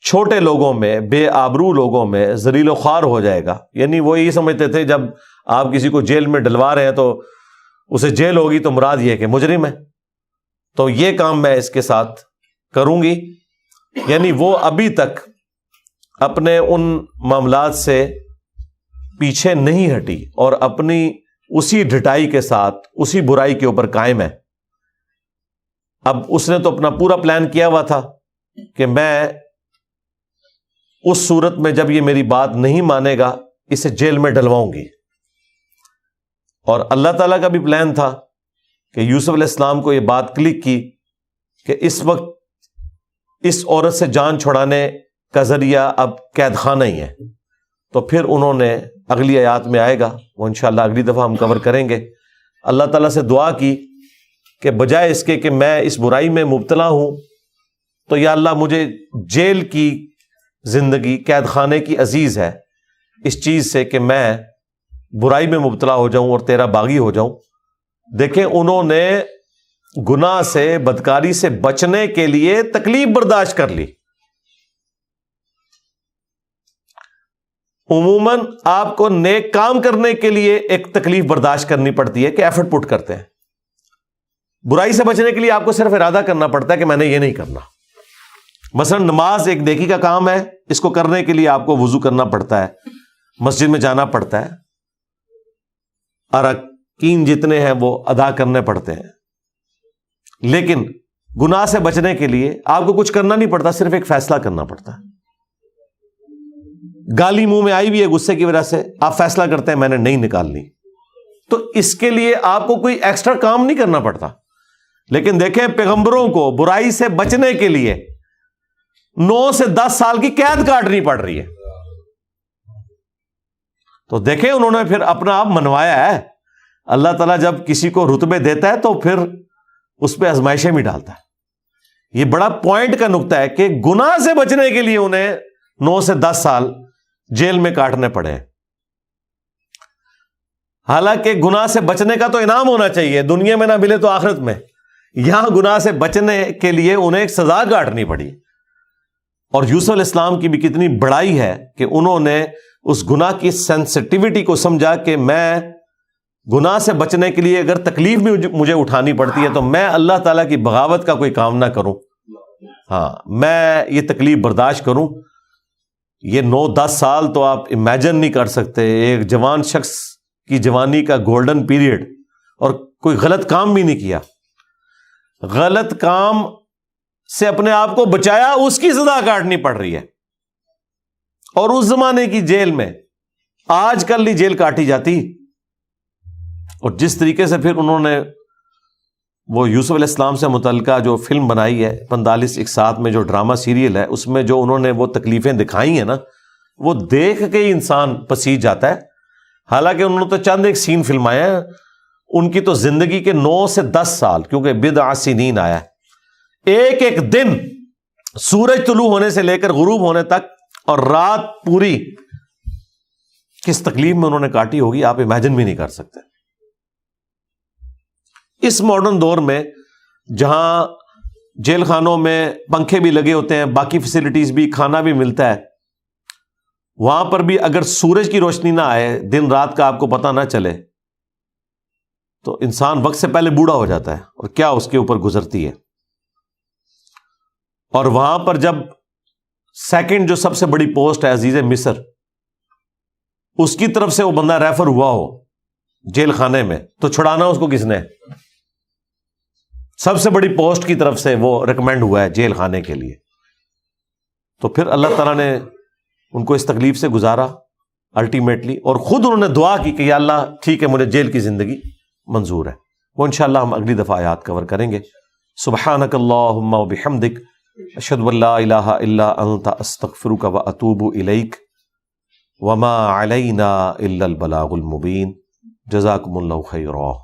چھوٹے لوگوں میں، بے آبرو لوگوں میں، ذلیل و خوار ہو جائے گا۔ یعنی وہ یہ سمجھتے تھے جب آپ کسی کو جیل میں ڈلوا رہے ہیں تو اسے جیل ہوگی تو مراد یہ ہے کہ مجرم ہے، تو یہ کام میں اس کے ساتھ کروں گی۔ یعنی وہ ابھی تک اپنے ان معاملات سے پیچھے نہیں ہٹی اور اپنی اسی ڈھٹائی کے ساتھ اسی برائی کے اوپر قائم ہے۔ اب اس نے تو اپنا پورا پلان کیا ہوا تھا کہ میں اس صورت میں جب یہ میری بات نہیں مانے گا اسے جیل میں ڈلواؤں گی، اور اللہ تعالیٰ کا بھی پلان تھا کہ یوسف علیہ السلام کو یہ بات کلک کی کہ اس وقت اس عورت سے جان چھڑانے کا ذریعہ اب قید خانہ ہی ہے۔ تو پھر انہوں نے اگلی آیات میں آئے گا، وہ انشاءاللہ اگلی دفعہ ہم کور کریں گے، اللہ تعالیٰ سے دعا کی کہ بجائے اس کے کہ میں اس برائی میں مبتلا ہوں تو یا اللہ مجھے جیل کی زندگی، قید خانے کی عزیز ہے اس چیز سے کہ میں برائی میں مبتلا ہو جاؤں اور تیرا باغی ہو جاؤں۔ دیکھیں انہوں نے گناہ سے، بدکاری سے بچنے کے لیے تکلیف برداشت کر لی۔ عموماً آپ کو نیک کام کرنے کے لیے ایک تکلیف برداشت کرنی پڑتی ہے کہ ایفرٹ پٹ کرتے ہیں، برائی سے بچنے کے لیے آپ کو صرف ارادہ کرنا پڑتا ہے کہ میں نے یہ نہیں کرنا۔ مثلا نماز ایک نیکی کا کام ہے، اس کو کرنے کے لیے آپ کو وضو کرنا پڑتا ہے، مسجد میں جانا پڑتا ہے، ارکین جتنے ہیں وہ ادا کرنے پڑتے ہیں۔ لیکن گناہ سے بچنے کے لیے آپ کو کچھ کرنا نہیں پڑتا، صرف ایک فیصلہ کرنا پڑتا ہے۔ گالی منہ میں آئی بھی ہے غصے کی وجہ سے، آپ فیصلہ کرتے ہیں میں نے نہیں نکالنی، تو اس کے لیے آپ کو کوئی ایکسٹرا کام نہیں کرنا پڑتا۔ لیکن دیکھیں پیغمبروں کو برائی سے بچنے کے لیے 9 سے 10 سال کی قید کاٹنی پڑ رہی ہے، تو دیکھیں انہوں نے پھر اپنا آپ منوایا ہے۔ اللہ تعالیٰ جب کسی کو رتبے دیتا ہے تو پھر اس پہ آزمائشیں بھی ڈالتا ہے۔ یہ بڑا پوائنٹ کا نقطہ ہے کہ گناہ سے بچنے کے لیے انہیں 9 سے 10 سال جیل میں کاٹنے پڑے ہیں۔ حالانکہ گناہ سے بچنے کا تو انعام ہونا چاہیے، دنیا میں نہ ملے تو آخرت میں، یہاں گناہ سے بچنے کے لیے انہیں ایک سزا کاٹنی پڑی۔ اور یوسف علیہ السلام کی بھی کتنی بڑائی ہے کہ انہوں نے اس گناہ کی سینسٹیوٹی کو سمجھا کہ میں گناہ سے بچنے کے لیے اگر تکلیف بھی مجھے اٹھانی پڑتی ہے تو میں اللہ تعالیٰ کی بغاوت کا کوئی کام نہ کروں، ہاں میں یہ تکلیف برداشت کروں۔ یہ 9-10 سال تو آپ امیجن نہیں کر سکتے، ایک جوان شخص کی جوانی کا گولڈن پیریڈ، اور کوئی غلط کام بھی نہیں کیا، غلط کام سے اپنے آپ کو بچایا، اس کی سزا کاٹنی پڑ رہی ہے۔ اور اس زمانے کی جیل میں آج کل نہیں جیل کاٹی جاتی۔ اور جس طریقے سے پھر انہوں نے وہ یوسف علیہ السلام سے متعلقہ جو فلم بنائی ہے 45-1 میں جو ڈرامہ سیریل ہے، اس میں جو انہوں نے وہ تکلیفیں دکھائی ہیں نا، وہ دیکھ کے ہی انسان پسیج جاتا ہے۔ حالانکہ انہوں نے تو چند ایک سین فلمائے ہیں، ان کی تو زندگی کے 9 سے 10 سال، کیونکہ بضع سنین آیا ہے، ایک ایک دن سورج طلوع ہونے سے لے کر غروب ہونے تک اور رات پوری کس تکلیف میں انہوں نے کاٹی ہوگی آپ امیجن بھی نہیں کر سکتے۔ اس ماڈرن دور میں جہاں جیل خانوں میں پنکھے بھی لگے ہوتے ہیں، باقی فیسلٹیز بھی، کھانا بھی ملتا ہے، وہاں پر بھی اگر سورج کی روشنی نہ آئے، دن رات کا آپ کو پتہ نہ چلے، تو انسان وقت سے پہلے بوڑھا ہو جاتا ہے، اور کیا اس کے اوپر گزرتی ہے۔ اور وہاں پر جب سیکنڈ جو سب سے بڑی پوسٹ ہے عزیز مصر، اس کی طرف سے وہ بندہ ریفر ہوا ہو جیل خانے میں، تو چھڑانا اس کو کس نے؟ سب سے بڑی پوسٹ کی طرف سے وہ ریکمینڈ ہوا ہے جیل خانے کے لیے، تو پھر اللہ تعالیٰ نے ان کو اس تکلیف سے گزارا الٹیمیٹلی، اور خود انہوں نے دعا کی کہ یا اللہ ٹھیک ہے مجھے جیل کی زندگی منظور ہے۔ وہ انشاءاللہ ہم اگلی دفعہ آیات کور کریں گے۔ سبحانک اللہم وبحمدک، اشہد ان لا الہ الا انت، استغفرک واتوب الیک، وما علینا الا البلاغ المبین۔ جزاکم اللہ خیرا.